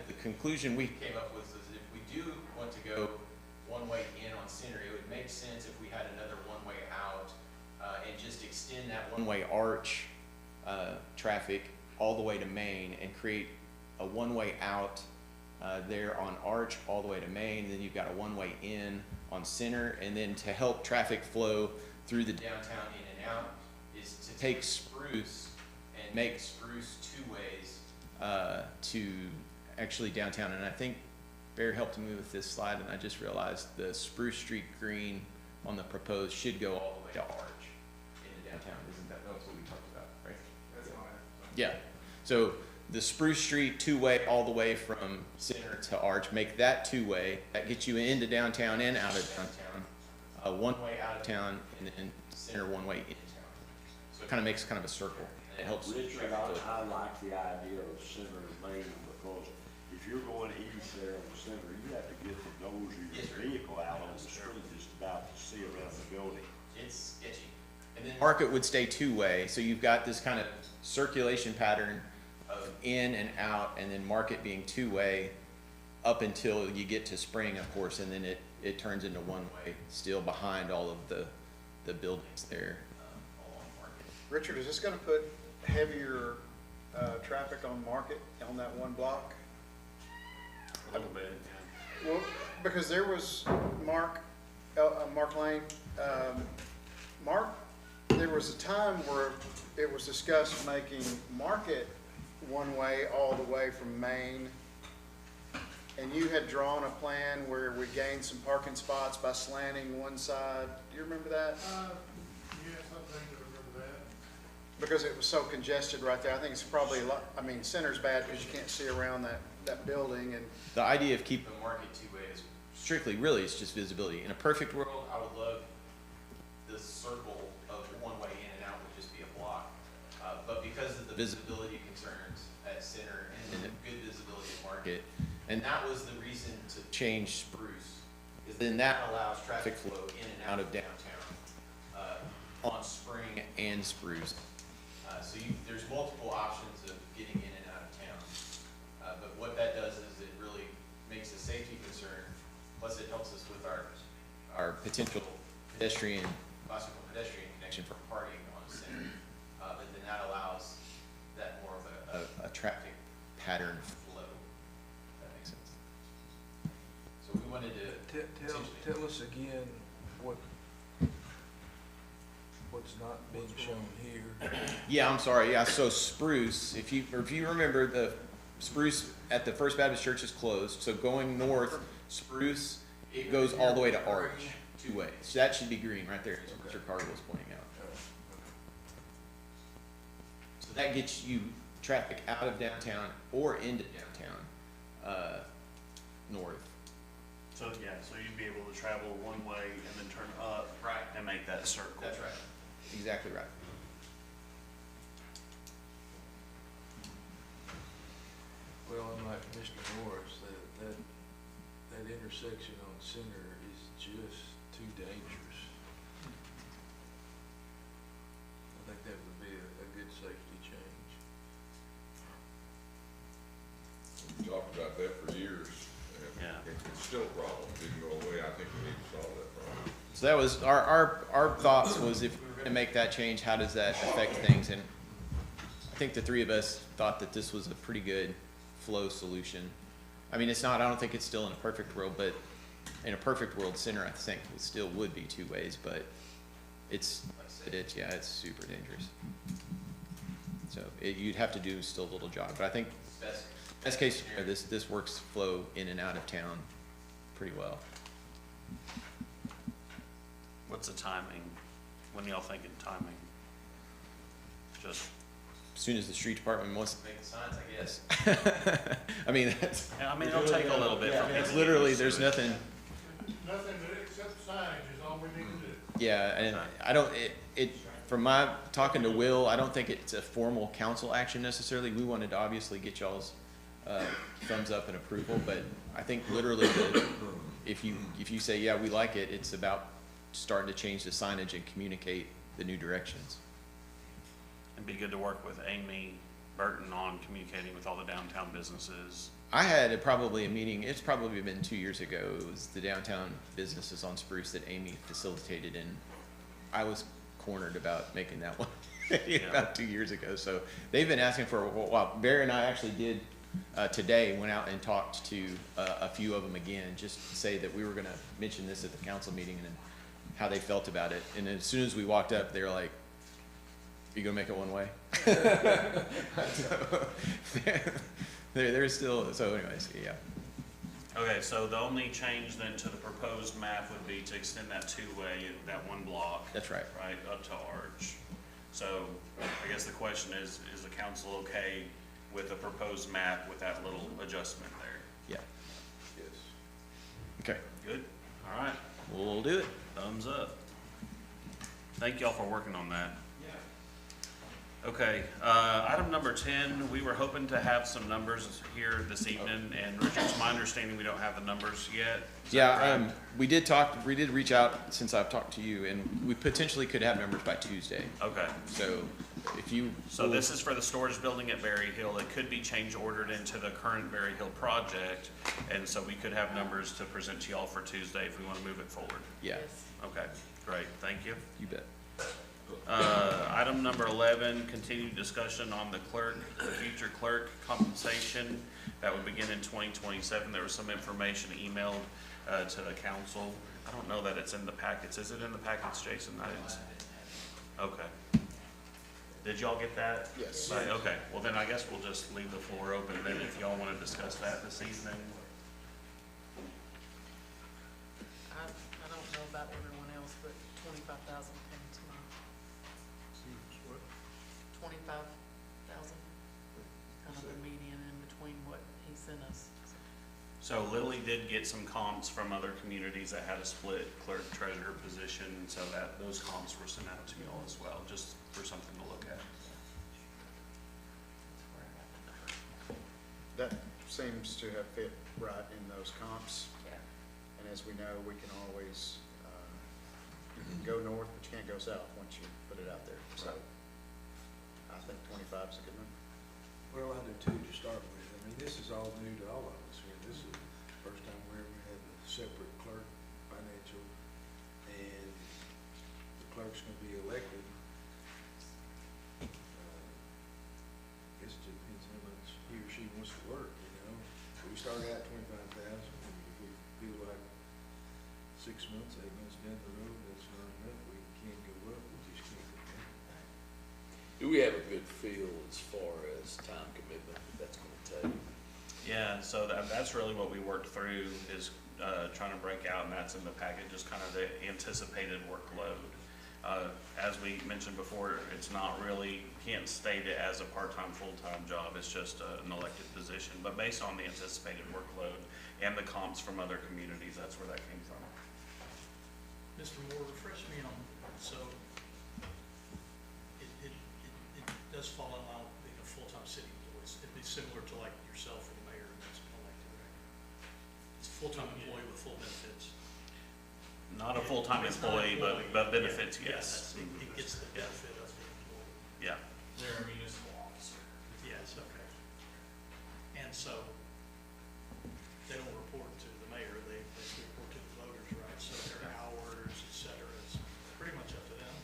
the conclusion we came up with is if we do want to go one way in on Center, it would make sense if we had another one way out and just extend that one way Arch traffic all the way to Main and create a one way out there on Arch all the way to Main. Then you've got a one way in on Center, and then to help traffic flow through the downtown in and out is to take Spruce and make Spruce two ways to actually downtown. And I think Bear helped me with this slide, and I just realized the Spruce Street green on the proposed should go all the way to Arch into downtown. Isn't that what we talked about, right? That's fine. Yeah. So the Spruce Street two-way all the way from Center to Arch, make that two-way. That gets you into downtown and out of downtown. One way out of town, and then Center one way into town. So it kind of makes kind of a circle. And it helps. Richard, I like the idea of Center Main, because if you're going east there on the Center, you have to get the nose of your vehicle out on the street just about to see around the building. It's sketchy. And then Market would stay two-way, so you've got this kind of circulation pattern of in and out, and then Market being two-way up until you get to Spring, of course, and then it turns into one-way, still behind all of the buildings there along Market. Richard, is this gonna put heavier traffic on Market on that one block? A little bit, Well, because there was Mark Lane, there was a time where it was discussed making Market one way all the way from Main. And you had drawn a plan where we gained some parking spots by slanting one side. Do you remember that? Yes, I think I remember that. Because it was so congested right there. I think it's probably a lot, Center's bad because you can't see around that building, and The idea of keeping Market two-way is strictly, really, it's just visibility. In a perfect world, I would love the circle of one-way in and out would just be a block. But because of the visibility concerns at Center and the good visibility at Market, and that was the reason to change Spruce, is then that allows traffic flow in and out of downtown, on Spring and Spruce. So there's multiple options of getting in and out of town. But what that does is it really makes a safety concern, plus it helps us with our potential bicycle pedestrian connection for parking on Center. But then that allows that more of a traffic pattern flow, if that makes sense. So we wanted to Tell us again what's not being shown here. Yeah, I'm sorry. Yeah, so Spruce, if you remember, the Spruce at the First Baptist Church is closed. So going north, Spruce, it goes all the way to Arch, two ways. So that should be green right there, as Mr. Carter was pointing out. So that gets you traffic out of downtown or into downtown, north. So, yeah, so you'd be able to travel one way and then turn up. Right. And make that circle. That's right. Exactly right. Well, unlike Mr. Morris, that intersection on Center is just too dangerous. I think that would be a good safety change. We talked about that for years, and Yeah. it's still a problem. It didn't go away. I think we need to solve that problem. So that was our thoughts was, if we were gonna make that change, how does that affect things? And I think the three of us thought that this was a pretty good flow solution. I mean, I don't think it's still in a perfect world, but in a perfect world, Center, I think, it still would be two ways, but it's super dangerous. So you'd have to do still a little jog, but I think best case scenario, this works flow in and out of town pretty well. What's the timing? When y'all thinking timing? Just, As soon as the street department wants to make the signs, I guess. I mean, yeah, I mean, it'll take a little bit for people. it's to literally, get used there's to it. nothing, Nothing except signage is all we need to do. yeah, and I don't, from my talking to Will, I don't think it's a formal council action necessarily. We wanted to obviously get y'all's thumbs up and approval, but I think literally if you say, yeah, we like it, it's about starting to change the signage and communicate the new directions. It'd be good to work with Amy Burton on communicating with all the downtown businesses. I had probably a meeting, it's probably been 2 years ago, it was the downtown businesses on Spruce that Amy facilitated, and I was cornered about making that one about 2 years ago. So they've been asking for a while. Barry and I actually did today, went out and talked to a few of them again, just to say that we were gonna mention this at the council meeting and how they felt about it. And as soon as we walked up, they were like, "Are you gonna make it one way?" They're still, so anyways, yeah. Okay, so the only change then to the proposed map would be to extend that two-way, that one block. That's right. Right, up to Arch. So I guess the question is the council okay with the proposed map with that little adjustment there? Yeah. Yes. Okay, Good? All right, we'll do it. thumbs up. Thank y'all for working on that. Okay, item number 10, we were hoping to have some numbers here this evening, and Richard, it's my understanding we don't have the numbers yet. Is that Yeah, correct? we did reach out since I've talked to you, and we potentially could have numbers by Tuesday. Okay, So if you. so this is for the storage building at Berry Hill. It could be change ordered into the current Berry Hill project, and so we could have numbers to present to y'all for Tuesday if we want to move it forward. Yeah, Okay, great, thank you. you bet. Item number 11, continued discussion on the future clerk compensation. That would begin in 2027. There was some information emailed to the council. I don't know that it's in the packets. Is it in the packets, Jason? I didn't see. Okay. Did y'all get that? Yes. Right, okay. Well, then I guess we'll just leave the floor open then if y'all want to discuss that this evening. I don't know about everyone else, but 25,000 came to mind. 25,000, kind of the median in between what he sent us. So Lily did get some comps from other communities that had a split clerk treasurer position, so that those comps were sent out to you all as well, just for something to look at. That seems to have fit right in those comps. And as we know, we can always, you can go north, but you can't go south once you put it out there. So I think 25 is a good number. Well, I do too, to start with. I mean, this is all new to all of us here. This is the first time we ever had a separate clerk financial, and the clerk's gonna be elected. I guess it depends how much he or she wants to work, you know? We started out 25,000, and if we feel like 6 months, 8 months down the road, that's not enough, we can't go up, we just can't go down. Do we have a good feel as far as time commitment that that's gonna take? Yeah, so that's really what we worked through, is trying to break out, and that's in the packet, just kind of the anticipated workload. As we mentioned before, it's not really, can't state it as a part-time, full-time job, it's just an elected position. But based on the anticipated workload and the comps from other communities, that's where that came from. Mr. Moore, refresh me on, so it does fall in line with being a full-time city employee. It'd be similar to like yourself or the mayor that's been elected, right? It's a full-time employee with full benefits. Not a full-time It's not employee, but benefits, Yeah, yes. it gets the benefit of the employee. Yeah. They're a municipal officer. Yes, okay. And so they don't report to the mayor, they report to the voters, right? So their hours, et cetera, is pretty much up to them.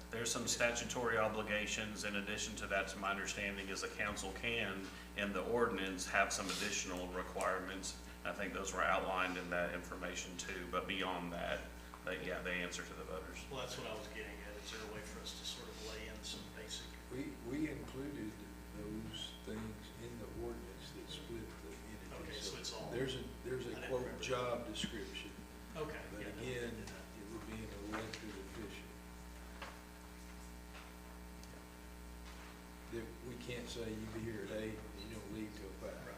There's some statutory obligations. In addition to that, to my understanding, is the council can, in the ordinance, have some additional requirements. I think those were outlined in that information too, but beyond that, yeah, they answer to the voters. Well, that's what I was getting at. Is there a way for us to sort of lay in some basic? We included those things in the ordinance that split the entity. Okay, so it's all- There's a I didn't quote remember. job description, Okay. but yeah, no, again, I did not. it would be an elected official. That we can't say you be here at 8 and you don't leave till 5. Right.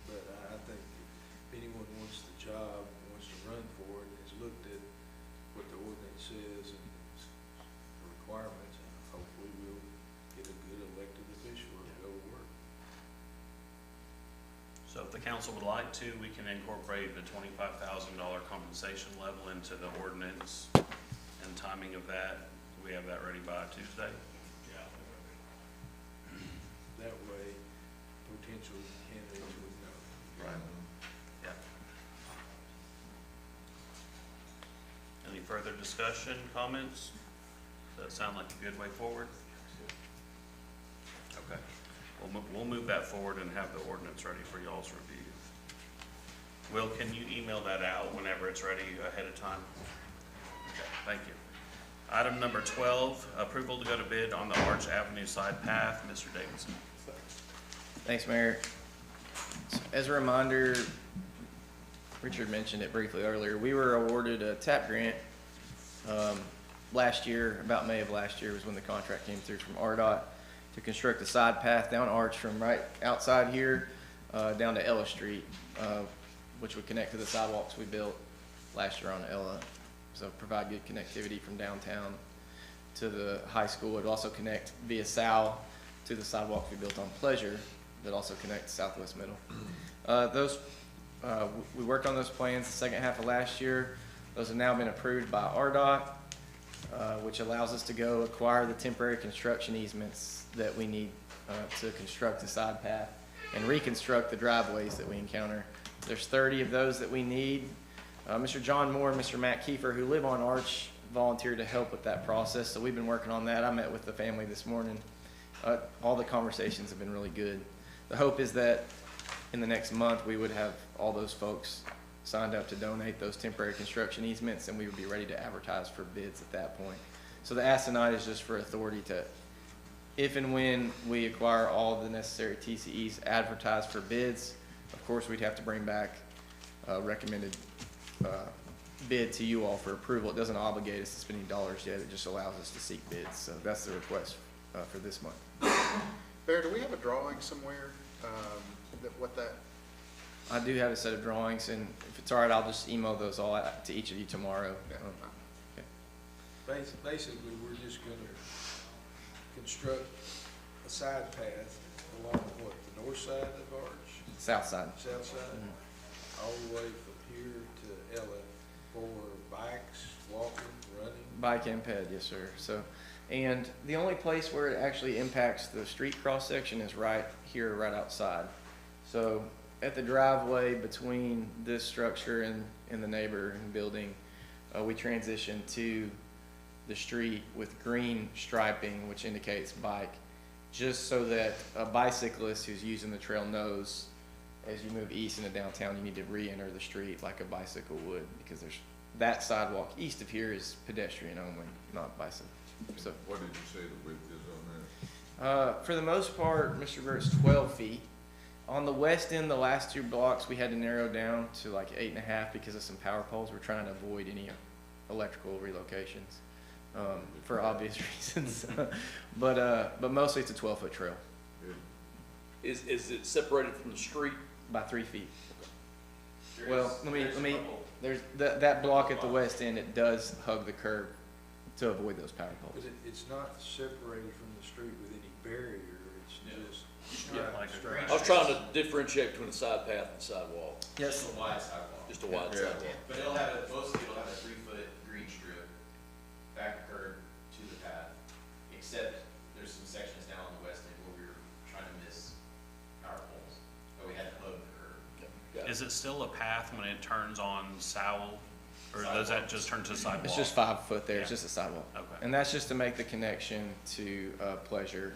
But I think if anyone wants the job, wants to run for it, has looked at what the ordinance says and its requirements, hopefully we'll get a good elected official to go to work. So if the council would like to, we can incorporate the $25,000 compensation level into the ordinance and timing of that. We have that ready by Tuesday. Yeah. That way, potential candidates would know. Right. Yeah. Any further discussion, comments? Does that sound like a good way forward? Okay. We'll move that forward and have the ordinance ready for y'all's review. Will, can you email that out whenever it's ready ahead of time? Okay, thank you. Item number 12, approval to go to bid on the Arch Avenue side path. Mr. Davidson. Thanks, Mayor. As a reminder, Richard mentioned it briefly earlier, we were awarded a TAP grant last year, about May of last year was when the contract came through from RDOT to construct a side path down Arch from right outside here down to Ella Street, which would connect to the sidewalks we built last year on Ella. So provide good connectivity from downtown to the high school. It would also connect via Sal to the sidewalks we built on Pleasure that also connect to Southwest Middle. We worked on those plans the second half of last year. Those have now been approved by RDOT, which allows us to go acquire the temporary construction easements that we need to construct the side path and reconstruct the driveways that we encounter. There's 30 of those that we need. Mr. John Moore and Mr. Matt Kiefer, who live on Arch, volunteered to help with that process, so we've been working on that. I met with the family this morning. All the conversations have been really good. The hope is that in the next month, we would have all those folks signed up to donate those temporary construction easements, and we would be ready to advertise for bids at that point. So the ask tonight is just for authority to, if and when we acquire all the necessary TCEs, advertise for bids. Of course, we'd have to bring back recommended bid to you all for approval. It doesn't obligate us to spend any dollars yet. It just allows us to seek bids. So that's the request for this month. Bear, do we have a drawing somewhere what that, I do have a set of drawings, and if it's all right, I'll just email those all out to each of you tomorrow. Basically, we're just gonna construct a side path along what, the north side of Arch, South side. south side, all the way from here to Ella for bikes, walking, running. Bike and ped, yes, sir. So, and the only place where it actually impacts the street cross-section is right here, right outside. So, at the driveway between this structure and the neighboring building, we transition to the street with green striping, which indicates bike, just so that a bicyclist who's using the trail knows as you move east into downtown, you need to re-enter the street like a bicycle would, because there's that sidewalk east of here is pedestrian only, not bicycle. So, What did you say the width is on that? for the most part, Mr. Burt's 12 feet. On the west end, the last 2 blocks, we had to narrow down to like 8.5 because of some power poles. We're trying to avoid any electrical relocations, for obvious reasons. But mostly it's a 12-foot trail Is it separated from the street? by 3 feet. Well, let me, there's, that block at the west end, it does hug the curb to avoid those power But poles. it's not separated from the street with any barrier, it's just Yeah, straight, like a straight. I was trying to differentiate between a side path and sidewalk, Yes. A wide sidewalk. just a wide Yeah. sidewalk. But it'll have mostly it'll have a 3-foot green strip, back curb to the path, except there's some sections down on the west end where we were trying to miss power poles, but we had to hug the curb. Got it. Is it still a path when it turns on Sowell, or does that just turn to sidewalk? It's just 5 foot there, it's Yeah. just a sidewalk. Okay. And that's just to make the connection to Pleasure.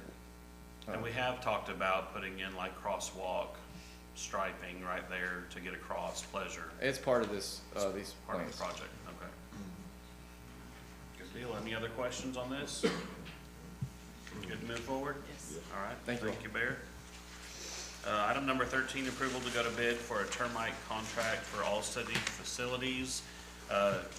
And we have talked about putting in like crosswalk striping right there to get across Pleasure. It's part of this, these Part of the plans. project, okay. Good deal. Any other questions on this? Good to move forward? Yes. All right. Thank you. Thank you, Bear. Item number 13, approval to go to bid for a termite contract for all city facilities.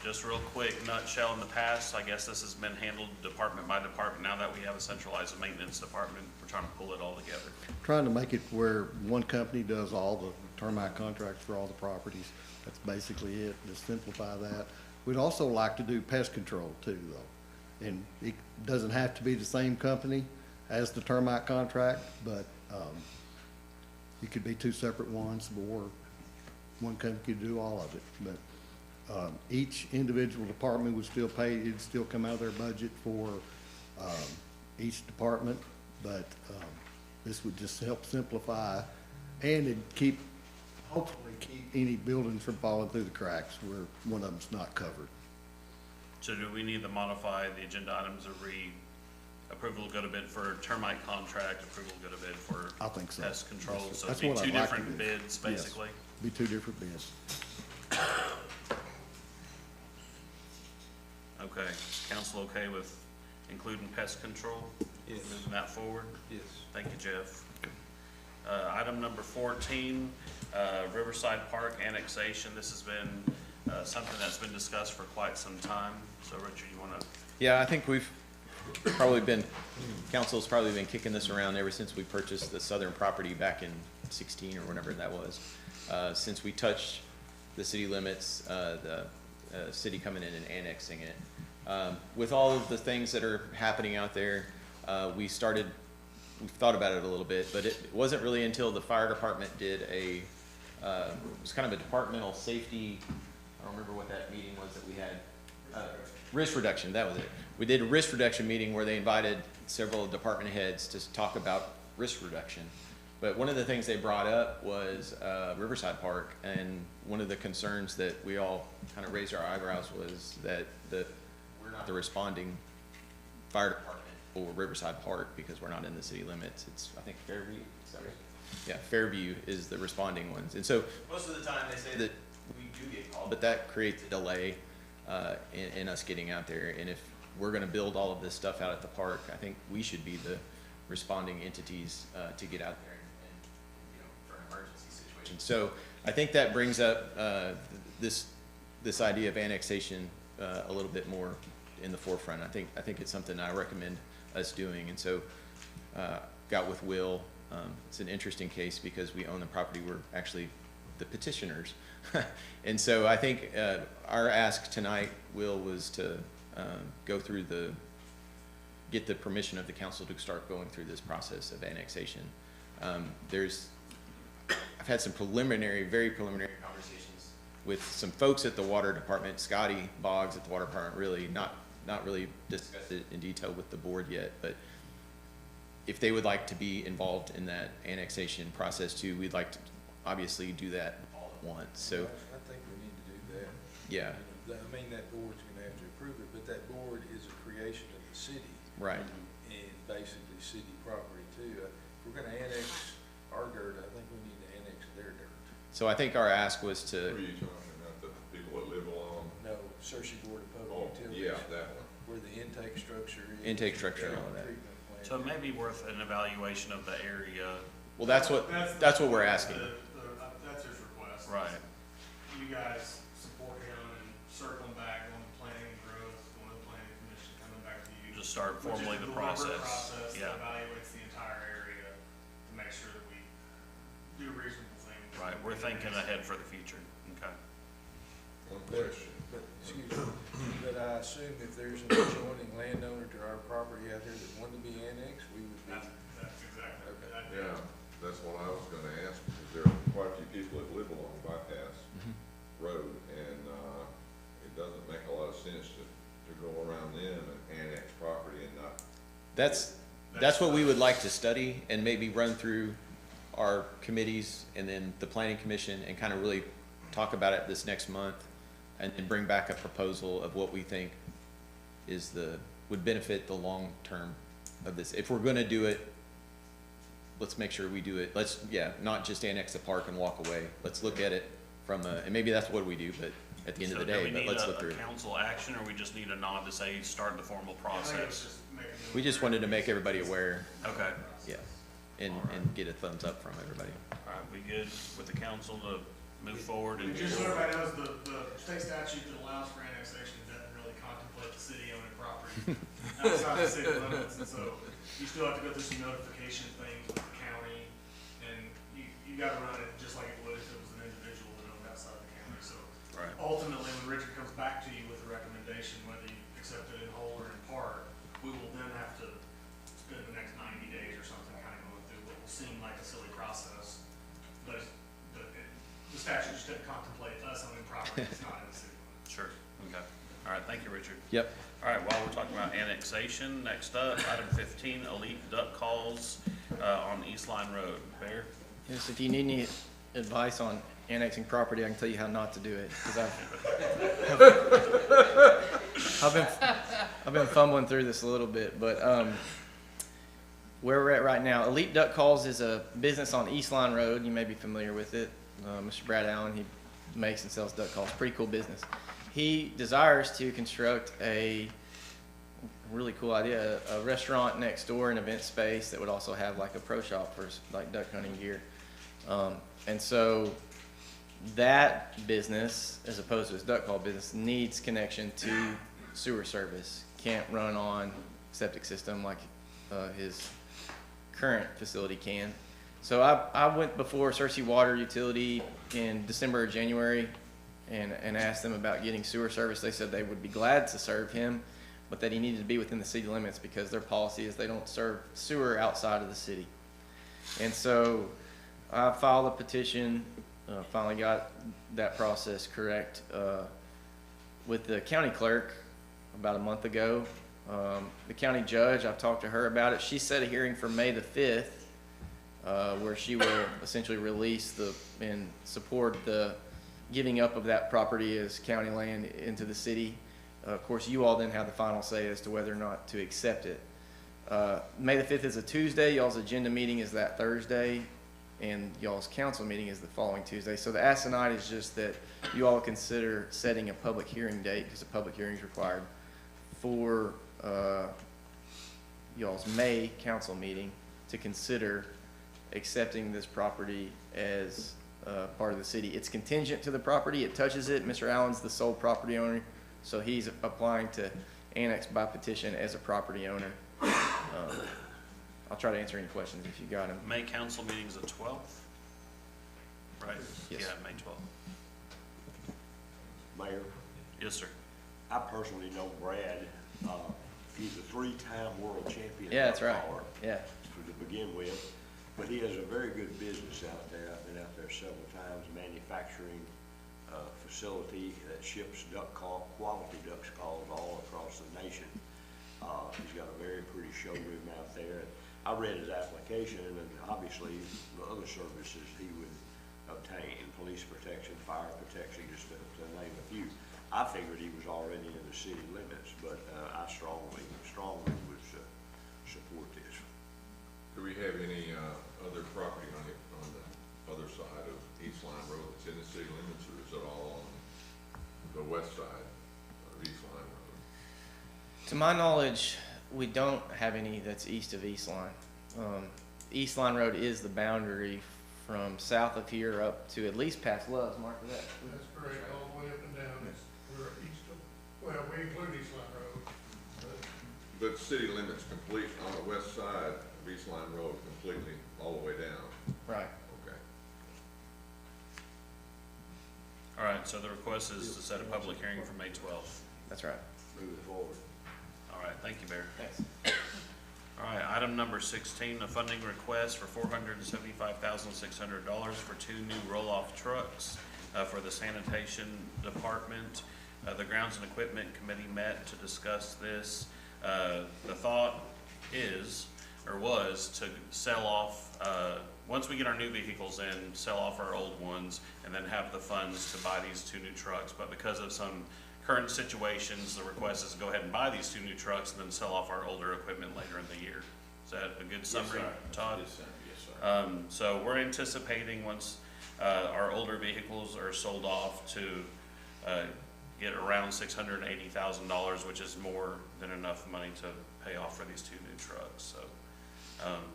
Just real quick nutshell, in the past, I guess this has been handled department by department. Now that we have a centralized maintenance department, we're trying to pull it all together. Trying to make it where one company does all the termite contracts for all the properties. That's basically it, to simplify that. We'd also like to do pest control too, though. And it doesn't have to be the same company as the termite contract, but, it could be 2 separate ones, or one company could do all of it. But each individual department would still pay, it'd still come out of their budget for each department, but this would just help simplify, and it'd hopefully keep any buildings from falling through the cracks where one of them's not covered. So do we need to modify the agenda items or approval to go to bid for termite contract, approval to go to bid for I think so. pest control? Yes, sir. So it'd That's be what 2 I'd like to different do. bids, Yes. basically? Be 2 different bids. Okay, council okay with including pest control? Yes. Moving that forward? Yes. Thank you, Jeff. Item number 14, Riverside Park annexation. This has been something that's been discussed for quite some time. So Richard, you wanna? Yeah, I think we've probably been, council's probably been kicking this around ever since we purchased the southern property back in 16 or whenever that was. Since we touched the city limits, the city coming in and annexing it. With all of the things that are happening out there, we've thought about it a little bit, but it wasn't really until the fire department did it was kind of a departmental safety, I don't remember what that meeting was that we had. Risk reduction, that was it. We did a risk reduction meeting where they invited several department heads to talk about risk reduction. But one of the things they brought up was Riverside Park, and one of the concerns that we all kind of raised our eyebrows was that we're not the responding fire department for Riverside Park because we're not in the city limits. It's, I think, Fairview, is that right? Yeah, Fairview is the responding ones. And so most of the time they say that we do get called, but that creates a delay in us getting out there. And if we're gonna build all of this stuff out at the park, I think we should be the responding entities to get out there and for an emergency situation. So I think that brings up this idea of annexation a little bit more in the forefront. I think it's something I recommend us doing. And so got with Will It's an interesting case because we own the property, we're actually the petitioners. And so I think our ask tonight, Will, was to go through get the permission of the council to start going through this process of annexation. I've had some very preliminary conversations with some folks at the water department. Scotty Boggs at the water department really not really discussed it in detail with the board yet, but if they would like to be involved in that annexation process too, we'd like to obviously do that all at once. So I think we need to do that. yeah, I mean, that board's gonna have to approve it, but that board is a creation of the city. right. And basically city property too. If we're gonna annex our dirt, I think we need to annex their dirt. So I think our ask was Who are to, you talking about, the people that live along? No, Searcy Board of Oh, Public Utilities. yeah, that one. Where the intake structure is. Intake structure and all that. Treatment plant. So it may be worth an evaluation of the area. well, that's what we're asking. That's his request. Right. You guys support him and circling back on the planning and growth, going to the planning commission, coming back to you. Just start Which is formally a the deliberate process. process Yeah. that evaluates the entire area to make sure that we do reasonable things. Right, we're thinking ahead for the future. Okay. One But, question. excuse me, but I assume if there's an adjoining landowner to our property out there that wanted to be annexed, we would be. That's exactly. Okay. Yeah, that's what I was gonna ask, because there are quite a few people that live along Bypass Road, and, it doesn't make a lot of sense to go around them and annex property and not. That's what we would like to study and maybe run through our committees and then the planning commission and kind of really talk about it this next month and bring back a proposal of what we think would benefit the long term of this. If we're gonna do it, let's make sure we do it. Not just annex the park and walk away. Let's look at it and maybe that's what we do, but at the end of the day, but let's look through So do we need a it. council action, or we just need a nod to say start the formal process? We just wanted to make everybody aware, Okay. yeah, and get a thumbs up from everybody. All right, we good with the council to move forward and? Just so everybody knows, the state statute that allows for annexation doesn't really contemplate the city owning property outside the city limits, and so you still have to go through some notification things with the county, and you gotta run it just like it would if it was an individual that owned outside the county, so. Right. Ultimately, when Richard comes back to you with a recommendation, whether you accept it in whole or in part, we will then have to spend the next 90 days or something kind of going through what will seem like a silly process, but the statute just doesn't contemplate us owning property that's not in the city limits. Sure, okay. All right, thank you, Richard. Yep. All right, while we're talking about annexation, next up, item 15, Elite Duck Calls on East Line Road. Bear? Yes, if you need any advice on annexing property, I can tell you how not to do it, because I've been fumbling through this a little bit, but where we're at right now, Elite Duck Calls is a business on East Line Road. You may be familiar with it. Mr. Brad Allen, he makes and sells duck calls. Pretty cool business. He desires to construct a really cool idea, a restaurant next door, an event space that would also have like a pro shop for like duck hunting gear. And so that business, as opposed to his duck call business, needs connection to sewer service. Can't run on septic system like his current facility can. So I went before Searcy Water Utility in December or January and asked them about getting sewer service. They said they would be glad to serve him, but that he needed to be within the city limits because their policy is they don't serve sewer outside of the city. And so I filed a petition, finally got that process correct with the county clerk about a month ago. The county judge, I've talked to her about it. She set a hearing for May the 5th, where she will essentially release and support the giving up of that property as county land into the city. Of course, you all then have the final say as to whether or not to accept it. May the 5th is a Tuesday. Y'all's agenda meeting is that Thursday, and y'all's council meeting is the following Tuesday. So the ask tonight is just that you all consider setting a public hearing date, because a public hearing is required, for y'all's May council meeting to consider accepting this property as part of the city. It's contingent to the property. It touches it. Mr. Allen's the sole property owner, so he's applying to annex by petition as a property owner. I'll try to answer any questions if you got them. May council meeting's the 12th? Right? Yes. Yeah, May 12th. Mayor, Yes, sir. I personally know Brad, he's a three-time world champion. Yeah, that's right. golfer Yeah. To begin with, but he has a very good business out there. I've been out there several times, manufacturing facility that ships quality duck calls all across the nation. He's got a very pretty showroom out there. I read his application, and obviously the other services he would obtain, police protection, fire protection, just to name a few. I figured he was already in the city limits, but I strongly would support this. Do we have any other property on the other side of East Line Road that's in the city limits, or is it all on the west side of East Line Road? To my knowledge, we don't have any that's east of East Line. East Line Road is the boundary from south of here up to at least past Love's, Mark, is that? That's correct, all the way up and down. We're east of, well, we include East Line Road. But city limits complete on the west side of East Line Road completely all the way down? Right. Okay. All right, so the request is to set a public hearing for May 12th. That's right. Move it forward. All right, thank you, Mayor. Thanks. All right, item number 16, a funding request for $475,600 for 2 new roll-off trucks for the sanitation department. The Grounds and Equipment Committee met to discuss this. The thought was to sell off, once we get our new vehicles in, sell off our old ones, and then have the funds to buy these 2 new trucks. But because of some current situations, the request is to go ahead and buy these 2 new trucks and then sell off our older equipment later in the year. Is that a good summary, Todd? Yes, sir. So we're anticipating once our older vehicles are sold off to get around $680,000, which is more than enough money to pay off for these 2 new trucks. So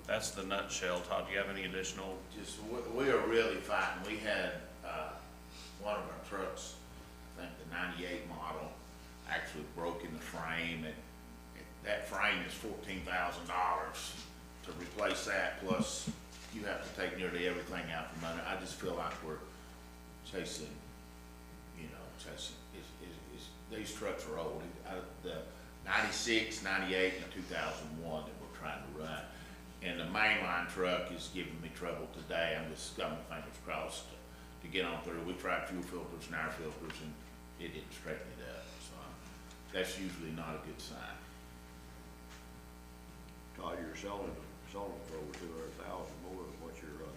that's the nutshell. Todd, do you have any additional? Just, we are really fighting. We had one of our trucks, I think the 98 model, actually broke in the frame, and that frame is $14,000 to replace that, plus you have to take nearly everything out from under. I just feel like we're chasing, these trucks are old. The 96, 98, and 2001 that we're trying to run. And the mainline truck is giving me trouble today. I'm just got my fingers crossed to get on through. We tried fuel filters and air filters, and it didn't straighten it up. So that's usually not a good sign. Todd, you're selling for over 200,000 more than what you're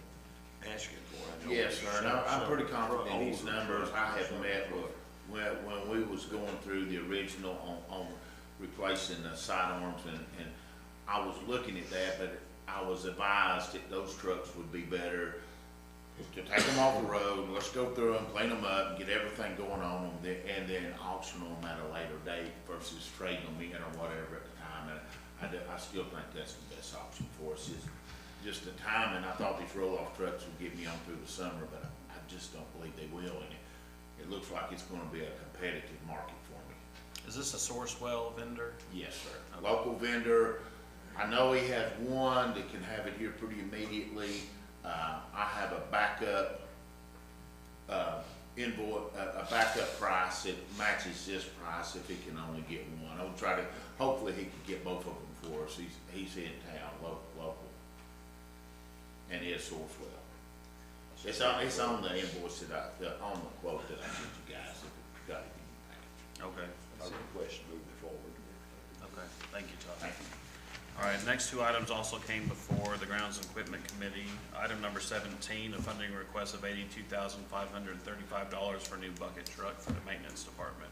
asking for. I know Yes, sir, and I'm pretty confident in these numbers. I have met with, when we was going through the original on replacing the sidearms, and I was looking at that, but I was advised that those trucks would be better to take them off the road, and let's go through them, clean them up, and get everything going on them, and then auction them at a later date versus trading them in or whatever at the time. And I still think that's the best option for us. It's just the timing. I thought these roll-off trucks would get me on through the summer, but I just don't believe they will. And it looks like it's going to be a competitive market for me. Is this a Sourcewell vendor? Yes, sir. A local vendor. I know he has one that can have it here pretty immediately. I have a backup invoice, a backup price that matches this price if he can only get one. I'll try to. Hopefully, he can get both of them for us. He's in town, local, and he is Sourcewell. It's on the invoice on the quote that I sent you guys. If you got it in your package. Okay. I request to move it forward. Okay, thank you, Todd. Thank you. All right, next 2 items also came before the Grounds and Equipment Committee. Item number 17, a funding request of $82,535 for a new bucket truck for the maintenance department.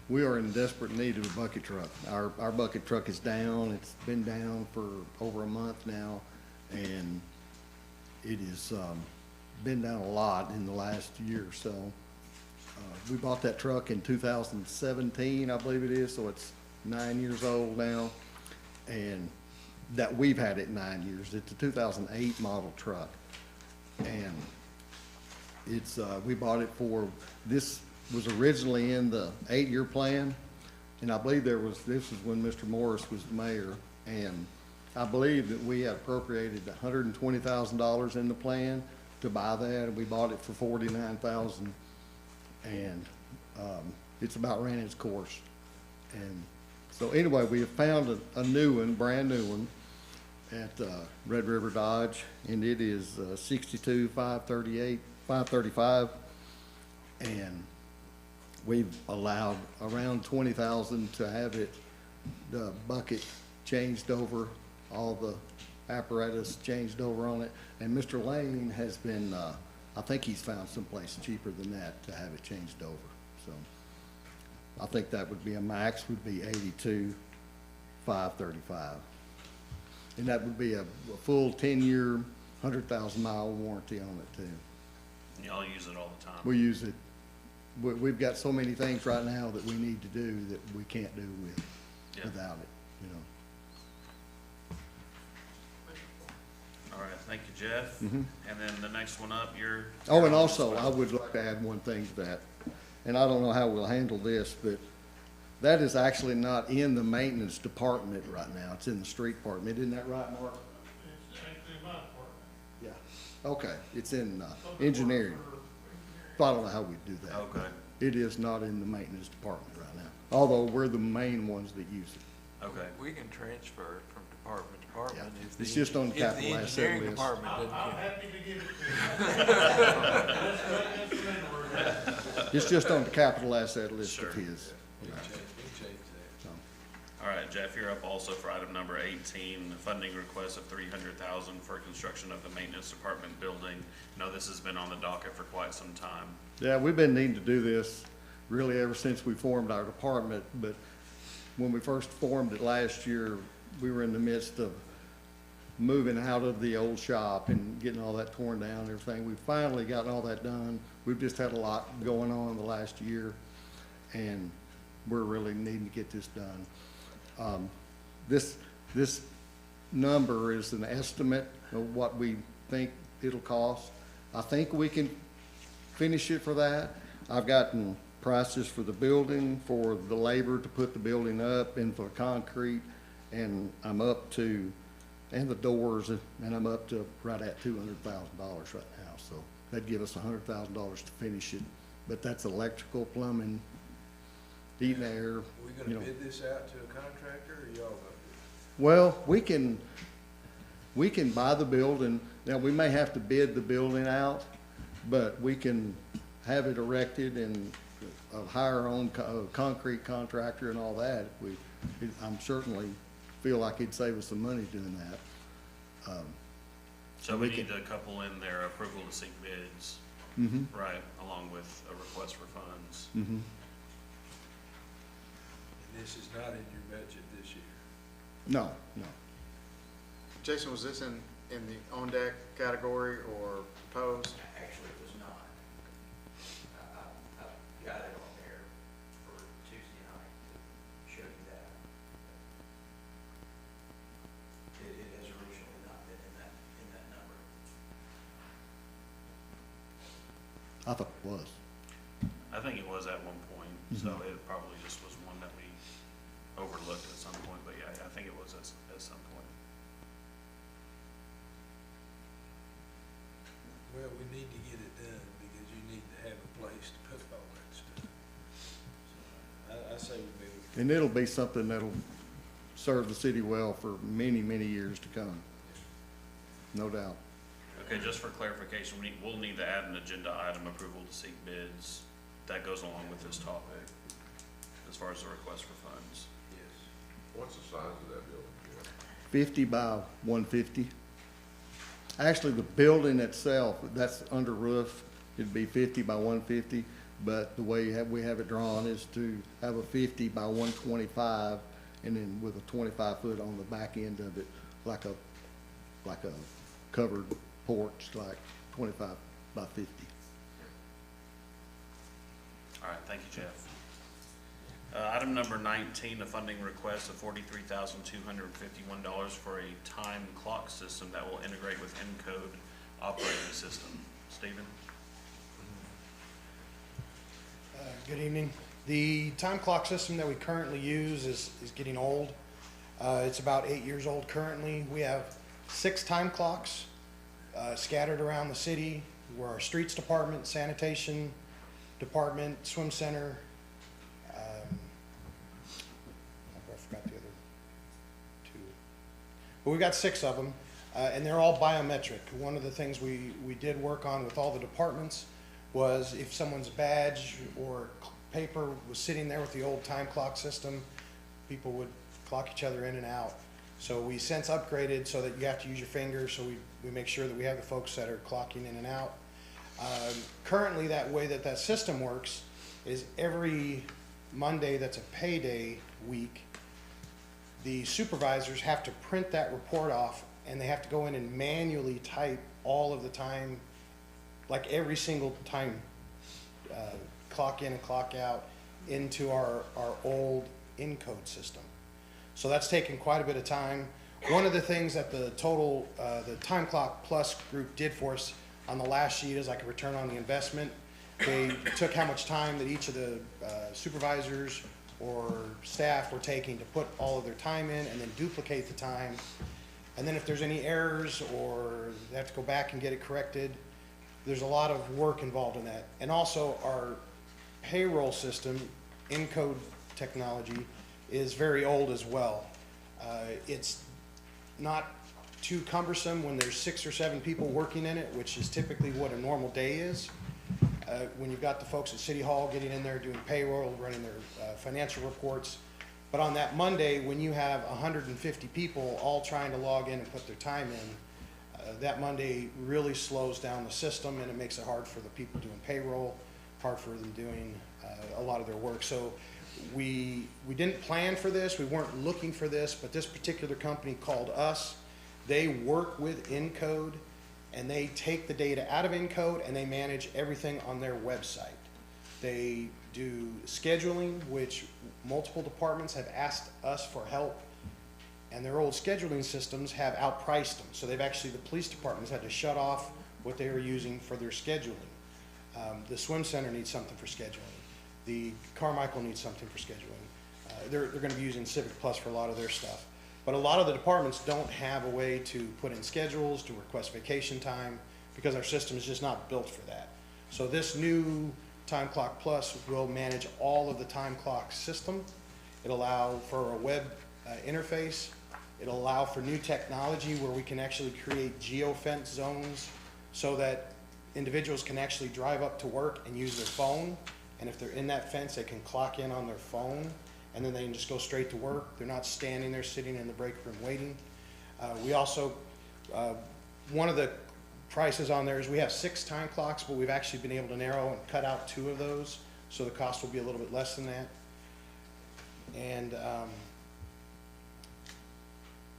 We are in desperate need of a bucket truck. Our bucket truck is down. It's been down for over a month now, and it has been down a lot in the last year or so. We bought that truck in 2017, I believe it is, so it's 9 years old now, and that we've had it 9 years. It's a 2008 model truck, and it's we bought it for, this was originally in the 8-year plan, And I believe this is when Mr. Morris was the mayor, and I believe that we had appropriated $120,000 in the plan to buy that, and we bought it for $49,000. And, it's about ran its course. And so anyway, we have found a new one, brand new one at, Red River Dodge, and it is, 535. And we've allowed around 20,000 to have it, the bucket changed over, all the apparatus changed over on it. And Mr. Lane has been, I think he's found someplace cheaper than that to have it changed over. So I think that would be a max, would be 82,535. And that would be a full 10-year, 100,000-mile warranty on it too. Y'all use it all the time. We use it. We've got so many things right now that we need to do that we can't do without it, you know. All right, thank you, Jeff. Mhm. And then the next one up, you're. Oh, and also, I would like to add one thing to that, and I don't know how we'll handle this, but that is actually not in the maintenance department right now. It's in the street department. Isn't that right, Mark? It's actually my department. Yeah. Okay, it's in engineering. So I don't know how we do that. Oh, good. It is not in the maintenance department right now, although we're the main ones that use it. Okay. We can transfer it from department to department if It's the, just on the if the capital asset engineering list. department I'm doesn't care. happy to give it to you. It's just on the capital asset list Sure. of his. We can change that. So, All right, Jeff, you're up also for item number 18, funding request of $300,000 for construction of the maintenance department building. I know this has been on the docket for quite some time. Yeah, we've been needing to do this really ever since we formed our department, but when we first formed it last year, we were in the midst of moving out of the old shop and getting all that torn down and everything. We've finally gotten all that done. We've just had a lot going on the last year, and we're really needing to get this done. This number is an estimate of what we think it'll cost. I think we can finish it for that. I've gotten prices for the building, for the labor to put the building up, and for concrete, and I'm up to, and the doors, and I'm up to right at $200,000 right now. So that'd give us $100,000 to finish it. But that's electrical, plumbing, heat and air. Are we you gonna know. bid this out to a contractor, or y'all gonna do Well, we can buy the building. Now, we may have to bid the building out, but we can have it erected and hire our own concrete contractor and all that. I'm certainly feel like it'd save us some money doing that. So we need to couple in their approval to seek bids, Mhm. right, along with a request for funds. Mhm. And this is not in your budget this year? No, no. Jason, was this in the on-deck category or proposed? Actually, it was not. I got it on there for Tuesday night to show you that. It has originally not been in that number. I thought it was. I think it was at one point, so it probably just was one that we overlooked at some point, but yeah, I think it was at some point. Well, we need to get it done, because you need to have a place to put all that stuff. So I say we move it. And it'll be something that'll serve the city well for many, many years to come. No doubt. Okay, just for clarification, we'll need to add an agenda item, approval to seek bids. That goes along with this topic, as far as the request for funds. Yes. What's the size of that building, Jeff? 50 by 150. Actually, the building itself, that's under roof, it'd be 50 by 150, but the way we have it drawn is to have a 50 by 125, and then with a 25-foot on the back end of it, like a covered porch, like 25 by 50. All right, thank you, Jeff. Item number 19, a funding request of $43,251 for a time clock system that will integrate with Encode operating system. Stephen? Good evening. The time clock system that we currently use is getting old. It's about 8 years old currently. We have 6 time clocks scattered around the city. We're our streets department, sanitation department, swim center. I forgot the other 2. But we've got 6 of them, and they're all biometric. One of the things we did work on with all the departments was if someone's badge or paper was sitting there with the old time clock system, people would clock each other in and out. So we since upgraded so that you have to use your finger, so we make sure that we have the folks that are clocking in and out. Currently, that way that system works is every Monday that's a payday week, the supervisors have to print that report off, and they have to go in and manually type all of the time, like every single time, clock in and clock out into our old Encode system. So that's taken quite a bit of time. One of the things that the Time Clock Plus group did for us on the last sheet is like a return on the investment. They took how much time that each of the supervisors or staff were taking to put all of their time in and then duplicate the time. And then if there's any errors or they have to go back and get it corrected, there's a lot of work involved in that. And also our payroll system, Encode technology, is very old as well. It's not too cumbersome when there's 6 or 7 people working in it, which is typically what a normal day is. When you've got the folks at City Hall getting in there doing payroll, running their financial reports. But on that Monday, when you have 150 people all trying to log in and put their time in, that Monday really slows down the system, and it makes it hard for the people doing payroll, hard for them doing a lot of their work. So we didn't plan for this, we weren't looking for this, but this particular company called us. They work with Encode, and they take the data out of Encode and they manage everything on their website. They do scheduling, which multiple departments have asked us for help, and their old scheduling systems have outpriced them. So the police departments had to shut off what they were using for their scheduling. The swim center needs something for scheduling. The Carmichael needs something for scheduling. They're going to be using Civic Plus for a lot of their stuff. But a lot of the departments don't have a way to put in schedules, to request vacation time, because our system is just not built for that. So this new Time Clock Plus will manage all of the time clock system. It'll allow for a web interface. It'll allow for new technology where we can actually create geofence zones so that individuals can actually drive up to work and use their phone. And if they're in that fence, they can clock in on their phone, and then they can just go straight to work. They're not standing there sitting in the break room waiting. We also, one of the prices on there is we have 6 time clocks, but we've actually been able to narrow and cut out 2 of those, so the cost will be a little bit less than that. And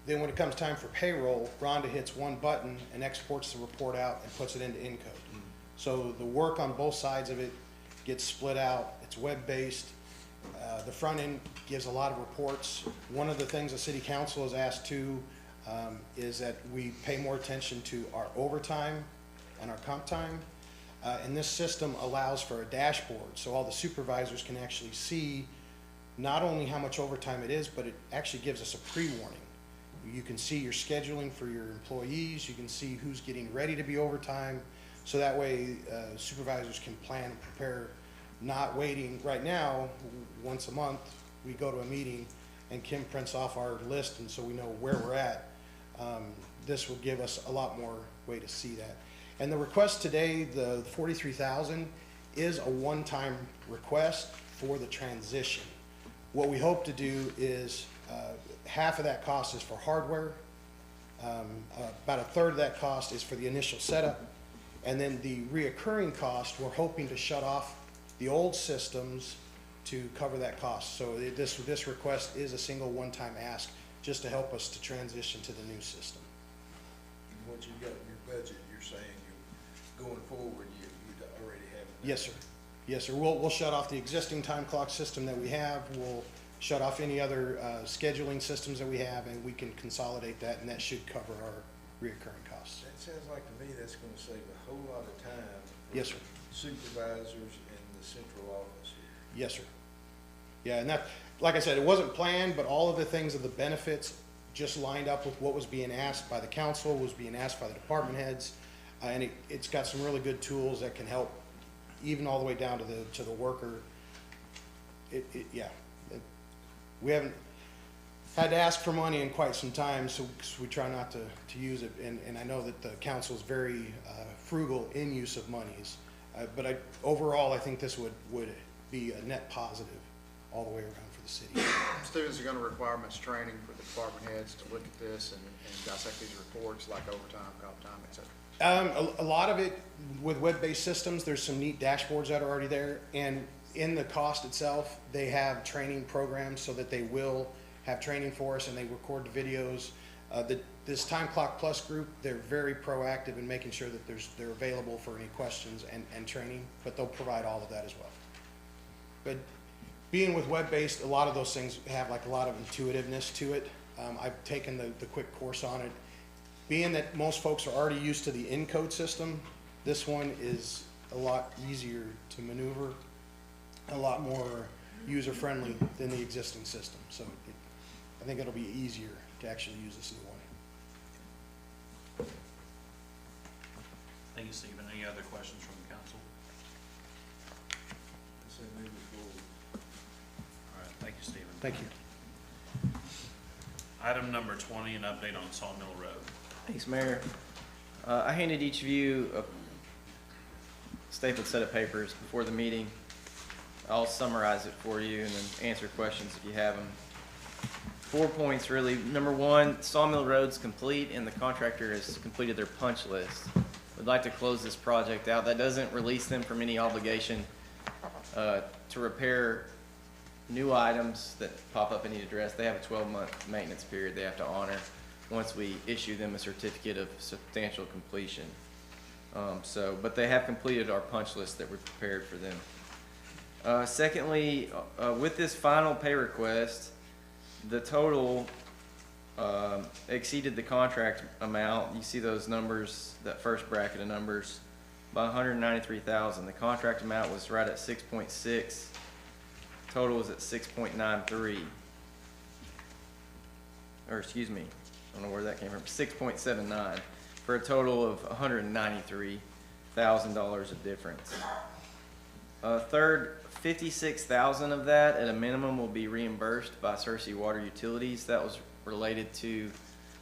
then when it comes time for payroll, Rhonda hits one button and exports the report out and puts it into Encode. So the work on both sides of it gets split out. It's web-based. The front end gives a lot of reports. One of the things the city council has asked too is that we pay more attention to our overtime and our comp time. And this system allows for a dashboard, so all the supervisors can actually see not only how much overtime it is, but it actually gives us a pre-warning. You can see your scheduling for your employees. You can see who's getting ready to be overtime. So that way supervisors can plan and prepare, not waiting. Right now, once a month, we go to a meeting and Kim prints off our list, and so we know where we're at. This will give us a lot more way to see that. And the request today, the $43,000, is a one-time request for the transition. What we hope to do is half of that cost is for hardware. About a third of that cost is for the initial setup. And then the reoccurring cost, we're hoping to shut off the old systems to cover that cost. So this request is a single one-time ask just to help us to transition to the new system. And what you've got in your budget, you're saying you're going forward, you already have it. Yes, sir. Yes, sir. We'll shut off the existing time clock system that we have. We'll shut off any other scheduling systems that we have, and we can consolidate that, and that should cover our reoccurring costs. That sounds like to me that's going to save a whole lot of time for Yes, sir. supervisors in the central office. Yes, sir. Yeah, and that, like I said, it wasn't planned, but all of the things of the benefits just lined up with what was being asked by the council, was being asked by the department heads. And it's got some really good tools that can help even all the way down to the worker. We haven't had to ask for money in quite some time, so we try not to use it. And I know that the council is very frugal in use of monies. But overall, I think this would be a net positive all the way around for the city. Students are gonna require much training for the department heads to look at this and dissect these reports, like overtime, comp time, et cetera. A lot of it with web-based systems, there's some neat dashboards that are already there. And in the cost itself, they have training programs so that they will have training for us, and they record the videos. This Time Clock Plus group, they're very proactive in making sure that they're available for any questions and training, but they'll provide all of that as well. But being with web-based, a lot of those things have like a lot of intuitiveness to it. I've taken the quick course on it. Being that most folks are already used to the Encode system, this one is a lot easier to maneuver, a lot more user-friendly than the existing system. So I think it'll be easier to actually use this new one. Thank you, Stephen. Any other questions from the council? All right, thank you, Stephen. Thank you. Item number 20, an update on Sawmill Road. Thanks, Mayor. I handed each of you a stapled set of papers before the meeting. I'll summarize it for you and then answer questions if you have them. 4 points, really. Number one, Sawmill Road's complete and the contractor has completed their punch list. We'd like to close this project out. That doesn't release them from any obligation to repair new items that pop up and need addressed. They have a 12-month maintenance period they have to honor once we issue them a certificate of substantial completion. But they have completed our punch list that we prepared for them. Secondly, with this final pay request, the total exceeded the contract amount. You see those numbers, that first bracket of numbers, by $193,000. The contract amount was right at 6.6. Total was at 6.93. Or excuse me, I don't know where that came from, 6.79, for a total of $193,000 of difference. Third, $56,000 of that at a minimum will be reimbursed by Searcy Water Utilities. That was related to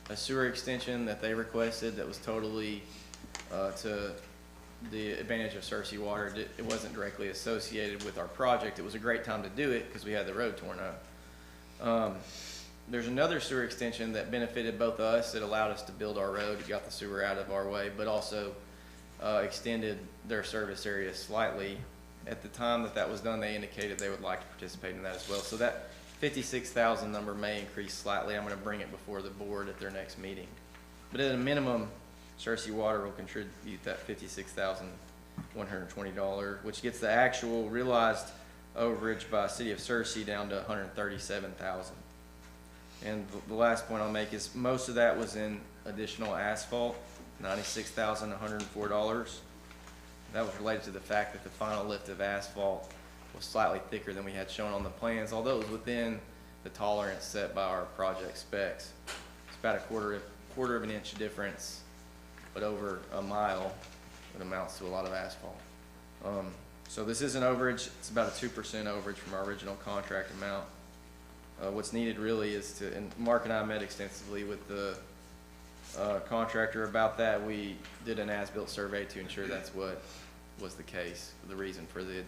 a sewer extension that they requested that was totally to the advantage of Searcy Water. It wasn't directly associated with our project. It was a great time to do it because we had the road torn up. There's another sewer extension that benefited both of us. It allowed us to build our road, it got the sewer out of our way, but also extended their service area slightly. At the time that was done, they indicated they would like to participate in that as well. So that 56,000 number may increase slightly. I'm going to bring it before the board at their next meeting. But at a minimum, Searcy Water will contribute that $56,120, which gets the actual realized overage by City of Searcy down to $137,000. And the last point I'll make is most of that was in additional asphalt, $96,104. That was related to the fact that the final lift of asphalt was slightly thicker than we had shown on the plans, although it was within the tolerance set by our project specs. It's about a quarter of an inch difference, but over a mile, it amounts to a lot of asphalt. So this is an overage. It's about a 2% overage from our original contract amount. What's needed really is to, and Mark and I met extensively with the contractor about that. We did an as-built survey to ensure that's what was the case, the reason for the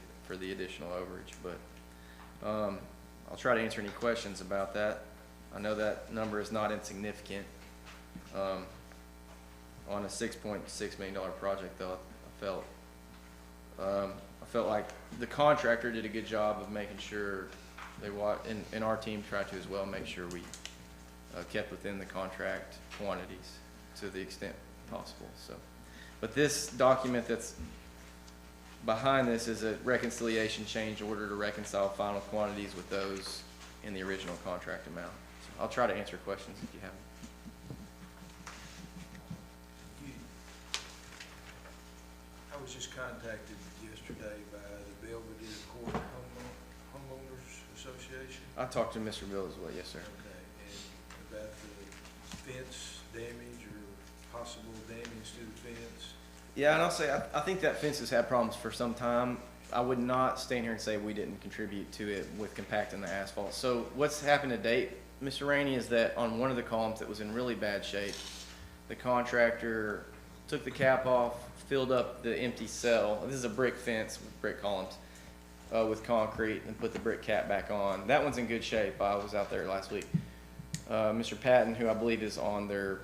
additional overage. But I'll try to answer any questions about that. I know that number is not insignificant. On a $6.6 million project, though, I felt like the contractor did a good job of making sure they and our team tried to as well, make sure we kept within the contract quantities to the extent possible. So, but this document that's behind this is a reconciliation change order to reconcile final quantities with those in the original contract amount. So I'll try to answer questions if you have them. I was just contacted yesterday by the Belvedere Court Homeowners Association? I talked to Mr. Bill as well, yes, sir. Okay, and about the fence damage or possible damage to the fence? Yeah, and I'll say, I think that fence has had problems for some time. I would not stand here and say we didn't contribute to it with compacting the asphalt. So what's happened to date, Mr. Rainey, is that on one of the columns that was in really bad shape, the contractor took the cap off, filled up the empty cell. This is a brick fence with brick columns, with concrete, and put the brick cap back on. That one's in good shape. I was out there last week. Mr. Patton, who I believe is on their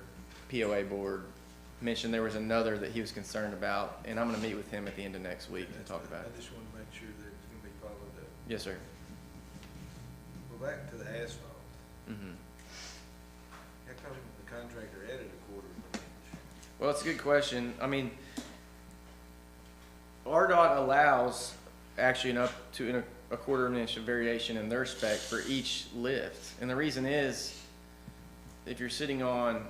POA board, mentioned there was another that he was concerned about, and I'm gonna meet with him at the end of next week to talk about it. I just want to make sure that it's going to be followed up. Yes, sir. Well, back to the asphalt. Mm-hmm. How come the contractor added a quarter of an inch? Well, it's a good question. I mean, RDOT allows actually up to a quarter of an inch of variation in their spec for each lift. And the reason is, if you're sitting on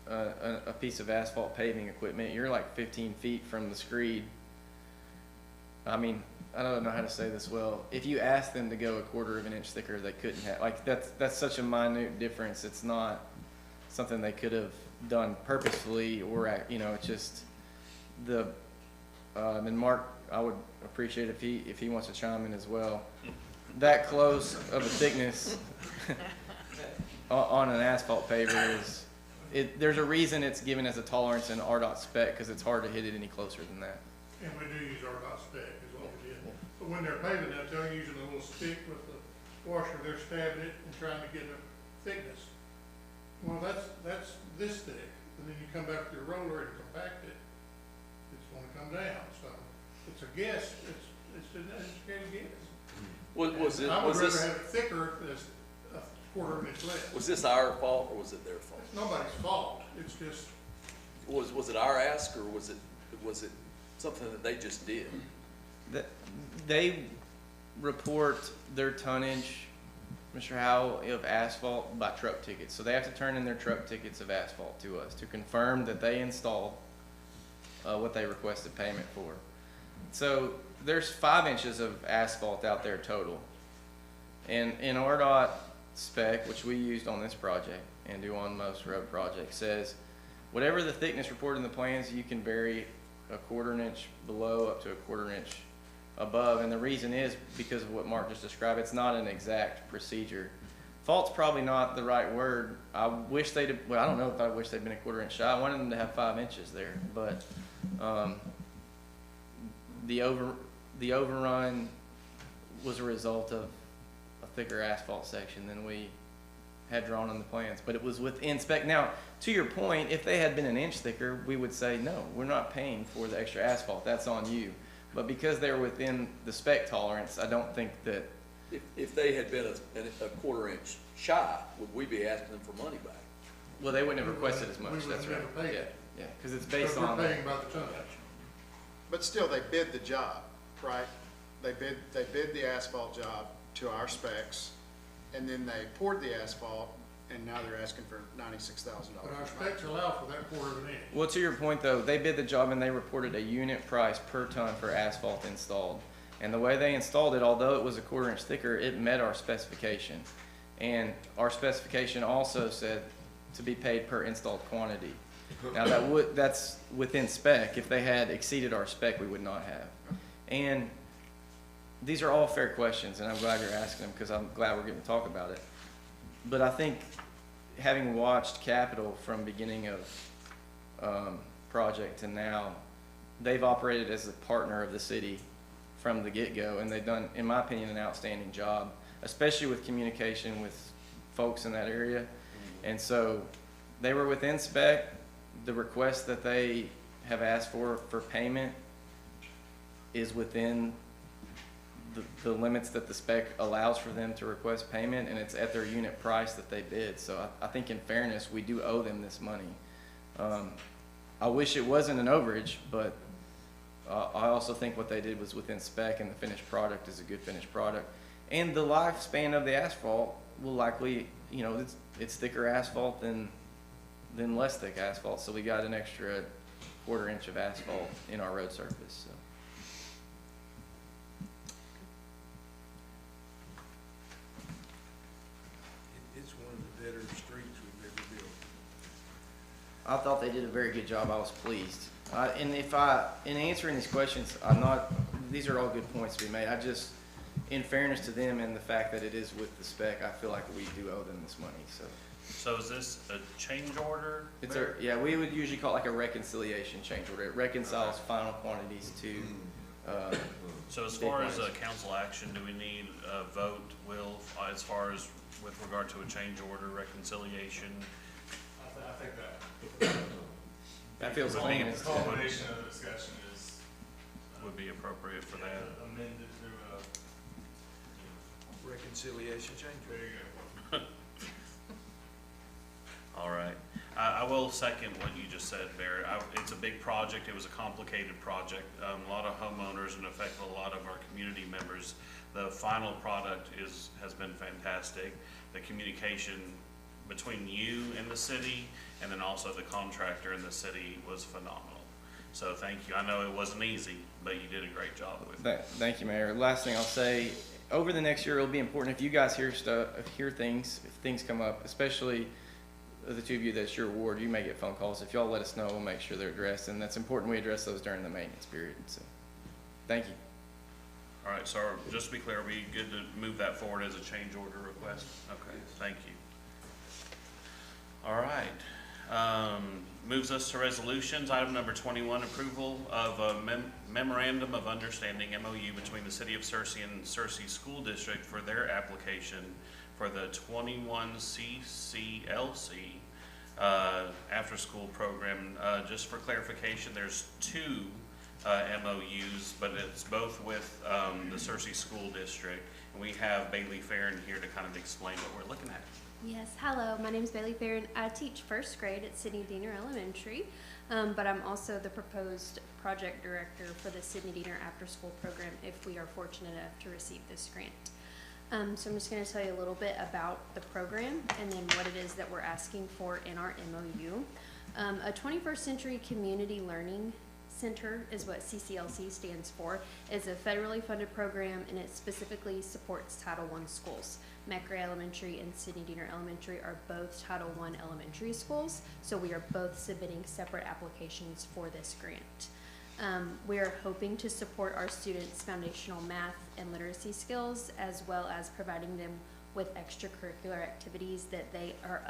a piece of asphalt paving equipment, you're like 15 feet from the screed. I mean, I don't know how to say this well. If you asked them to go a quarter of an inch thicker, they couldn't have. Like, that's such a minute difference. It's not something they could have done purposefully, or, it's just the, and Mark, I would appreciate if he wants to chime in as well. That close of a thickness on an asphalt paver is, there's a reason it's given as a tolerance in RDOT spec, because it's hard to hit it any closer than that. And we do use RDOT spec is what we did. But when they're paving that, they're using a little stick with the washer, they're stabbing it and trying to get a thickness. Well, that's this thick, and then you come back with your roller and compact it, it's gonna come down, so it's a guess, it's an educated guess. I would rather have it thicker than a quarter of an inch less. Was this our fault or was it their fault? It's nobody's fault, it's just, Was it our ask or was it something that they just did? They report their tonnage, Mr. Howell, of asphalt by truck tickets. So they have to turn in their truck tickets of asphalt to us to confirm that they installed what they requested payment for. So there's 5 inches of asphalt out there total. And in RDOT spec, which we used on this project and do on most road projects, says whatever the thickness reported in the plans, you can vary a quarter an inch below up to a quarter inch above. And the reason is because of what Mark just described. It's not an exact procedure. Fault's probably not the right word. I wish they'd, well, I don't know if I wish they'd been a quarter inch shy. I wanted them to have 5 inches there, but the overrun was a result of a thicker asphalt section than we had drawn on the plans, but it was within spec. Now, to your point, if they had been an inch thicker, we would say, no, we're not paying for the extra asphalt, that's on you. But because they're within the spec tolerance, I don't think that. If they had been a quarter inch shy, would we be asking them for money back? Well, they wouldn't have requested as much, that's right. Yeah, because it's based on. we're paying by the tonnage. But still, they bid the job, right? They bid the asphalt job to our specs, and then they poured the asphalt, and now they're asking for $96,000. But our specs allow for that quarter of an inch. Well, to your point though, they bid the job and they reported a unit price per ton for asphalt installed. And the way they installed it, although it was a quarter inch thicker, it met our specification. And our specification also said to be paid per installed quantity. Now that's within spec. If they had exceeded our spec, we would not have. And these are all fair questions, and I'm glad you're asking them, because I'm glad we're getting to talk about it. But I think having watched Capital from beginning of project to now, they've operated as a partner of the city from the get-go, and they've done, in my opinion, an outstanding job, especially with communication with folks in that area. And so they were within spec. The request that they have asked for payment is within the limits that the spec allows for them to request payment, and it's at their unit price that they bid. So I think in fairness, we do owe them this money. I wish it wasn't an overage, but I also think what they did was within spec, and the finished product is a good finished product. And the lifespan of the asphalt will likely, it's thicker asphalt than less thick asphalt, so we got an extra quarter inch of asphalt in our road surface. So. I thought they did a very good job. I was pleased. And in answering these questions, these are all good points to be made. I just, in fairness to them and the fact that it is with the spec, I feel like we do owe them this money, so. So is this a change order? Yeah, we would usually call it like a reconciliation change order. It reconciles final quantities to, So as far as a council action, do we need a vote, Will, as far as with regard to a change order reconciliation? I think that feels clean. The culmination of the discussion is. Would be appropriate for that. Amended through a. Reconciliation change. There you go. All right. I will second what you just said, Barrett. It's a big project. It was a complicated project. A lot of homeowners and affected a lot of our community members. The final product has been fantastic. The communication between you and the city, and then also the contractor and the city, was phenomenal. So thank you. I know it wasn't easy, but you did a great job with it. Thank you, Mayor. Last thing I'll say, over the next year, it'll be important if you guys hear things, if things come up, especially the two of you that's your ward, you may get phone calls. If y'all let us know, we'll make sure they're addressed, and that's important we address those during the maintenance period. So, thank you. All right, so just to be clear, are we good to move that forward as a change order request? Okay, thank you. All right, moves us to resolutions. Item number 21, approval of a memorandum of understanding, MOU, between the City of Searcy and Searcy School District for their application for the 21 CCLC after-school program. Just for clarification, there's two MOUs, but it's both with the Searcy School District. And we have Bailey Farron here to kind of explain what we're looking at. Yes, hello, my name is Bailey Farron. I teach first grade at Sidney Diener Elementary, but I'm also the proposed project director for the Sidney Diener after-school program if we are fortunate enough to receive this grant. So I'm just going to tell you a little bit about the program and then what it is that we're asking for in our MOU. A 21st Century Community Learning Center is what CCLC stands for. It's a federally funded program, and it specifically supports Title I schools. McRae Elementary and Sidney Diener Elementary are both Title I elementary schools, so we are both submitting separate applications for this grant. We are hoping to support our students' foundational math and literacy skills, as well as providing them with extracurricular activities that they are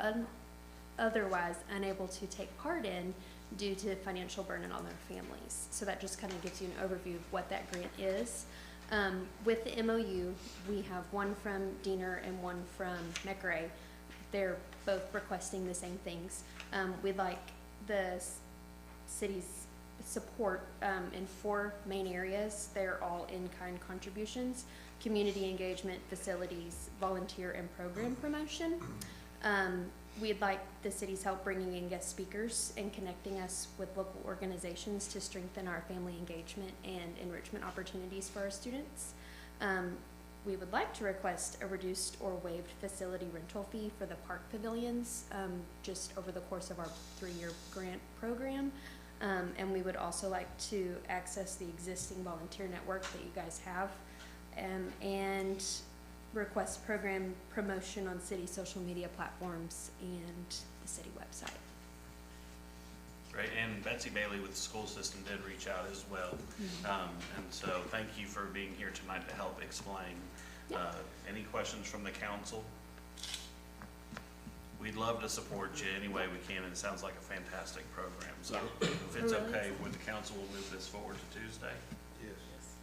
otherwise unable to take part in due to financial burden on their families. So that just kind of gives you an overview of what that grant is. With the MOU, we have one from Diener and one from McRae. They're both requesting the same things. We'd like the city's support in 4 main areas. They're all in-kind contributions: community engagement, facilities, volunteer, and program promotion. We'd like the city's help bringing in guest speakers and connecting us with local organizations to strengthen our family engagement and enrichment opportunities for our students. We would like to request a reduced or waived facility rental fee for the park pavilions just over the course of our 3-year grant program. And we would also like to access the existing volunteer network that you guys have and request program promotion on city social media platforms and the city website. Great, and Betsy Bailey with the school system did reach out as well. And so thank you for being here tonight to help explain. Any questions from the council? We'd love to support you any way we can, and it sounds like a fantastic program. So if it's okay, would the council will move this forward to Tuesday? Yes.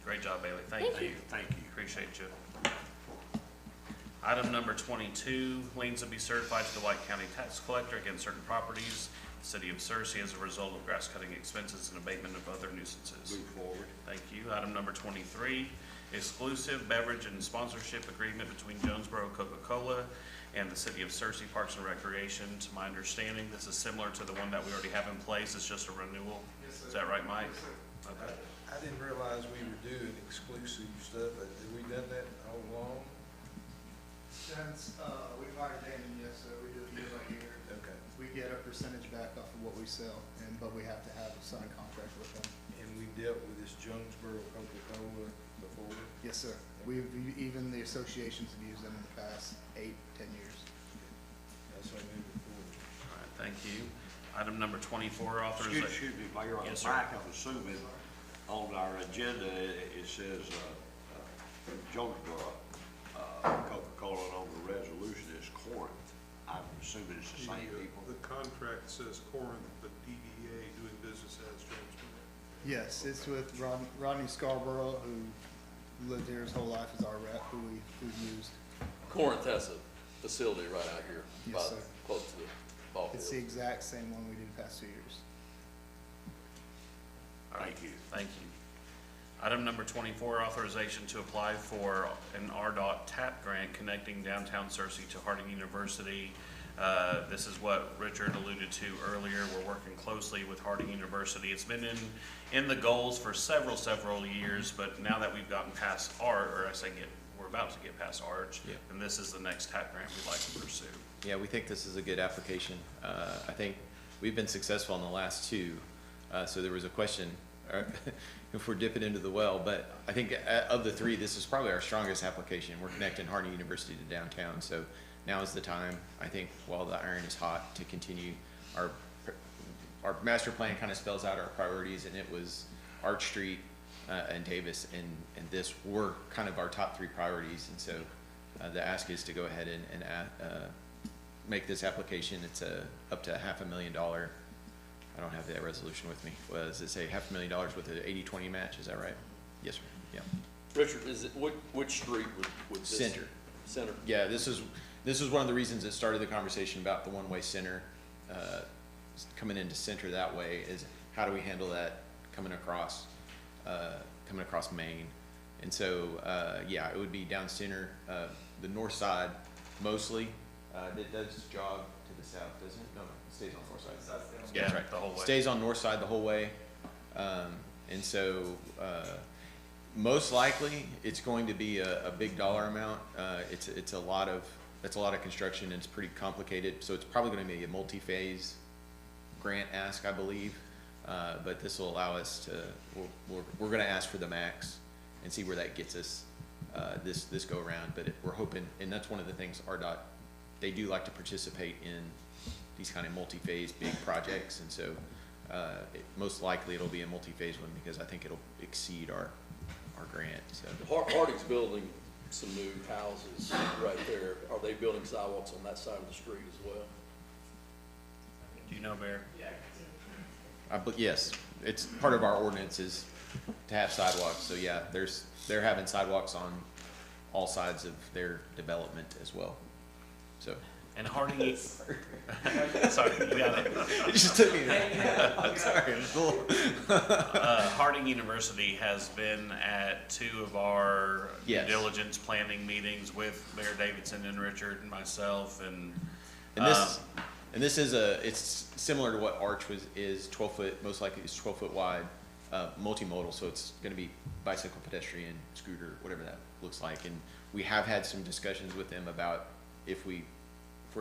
Great job, Bailey. Thank you. Thank you. Appreciate you. Item number 22, liens will be certified to the White County Tax Collector against certain properties, the City of Searcy, as a result of grass cutting expenses and abatement of other nuisances. Move forward. Thank you. Item number 23, exclusive beverage and sponsorship agreement between Jonesboro Coca-Cola and the City of Searcy Parks and Recreation. To my understanding, this is similar to the one that we already have in place. It's just a renewal. Yes, sir. Is that right, Mike? Yes, sir. Okay. I didn't realize we were doing exclusive stuff. Have we done that all along? Since we hired Damon, yes, we do it year by year. Okay. We get a percentage back off of what we sell, but we have to have a signed contract with them. And we dealt with this Jonesboro Coca-Cola before? Yes, sir. Even the associations have used them in the past 8-10 years. That's why we move it forward. All right, thank you. Item number 24, authorization. Excuse me, Mayor, on the Yes, sir. back, I'm assuming on our agenda, it says, Jonesboro, Coca-Cola, and on the resolution is Corinth. I'm assuming it's the same people. The contract says Corinth, but DBA doing business as Jonesboro. Yes, it's with Rodney Scarborough, who lived here his whole life as our rep, we've used. Corinth has a facility right out here, Yes, about sir. close to the ball It's field. the exact same one we did the past 2 years. All right, thank you. Item number 24, authorization to apply for an RDOT TAP grant connecting downtown Searcy to Harding University. This is what Richard alluded to earlier. We're working closely with Harding University. It's been in the goals for several years, but now that we've gotten past we're about to get past ARCH, Yeah. and this is the next TAP grant we'd like to pursue. Yeah, we think this is a good application. I think we've been successful in the last two. So there was a question if we're dipping into the well, but I think of the three, this is probably our strongest application. We're connecting Harding University to downtown, so now is the time, I think, while the iron is hot, to continue. Our master plan kind of spells out our priorities, and it was Arch Street and Davis, and this were kind of our top three priorities, and so the ask is to go ahead and make this application. It's up to $500,000. I don't have that resolution with me. Does it say $500,000 with an 80-20 match? Is that right? Yes, sir. Yeah. Richard, is it, which street would this? Center. Center? Yeah, this is one of the reasons that started the conversation about the one-way center, coming into Center that way, is how do we handle that coming across Maine? And so, yeah, it would be down Center, the north side mostly. It does jog to the south, doesn't it? No, it stays on the north side. Yeah, that's right. The whole way. Stays on north side the whole way. And so, most likely, it's going to be a big dollar amount. It's a lot of construction, and it's pretty complicated. So it's probably going to be a multi-phase grant ask, I believe. But this will allow us to, we're going to ask for the max and see where that gets us this go around. But we're hoping, and that's one of the things RDOT, they do like to participate in these kind of multi-phase big projects, and so most likely it'll be a multi-phase one, because I think it'll exceed our grant. So Harding's building some new houses right there. Are they building sidewalks on that side of the street as well? Do you know, Mayor? yes, it's part of our ordinance is to have sidewalks. So yeah, they're having sidewalks on all sides of their development as well. So. And Harding, sorry, you got it. It just took me there. I'm sorry. Harding University has been at two of our due diligence planning meetings with Mayor Davidson and Richard and myself, and this is it's similar to what Arch is 12 foot, most likely it's 12 foot wide, multimodal, so it's going to be bicycle, pedestrian, scooter, whatever that looks like. And we have had some discussions with them about if we're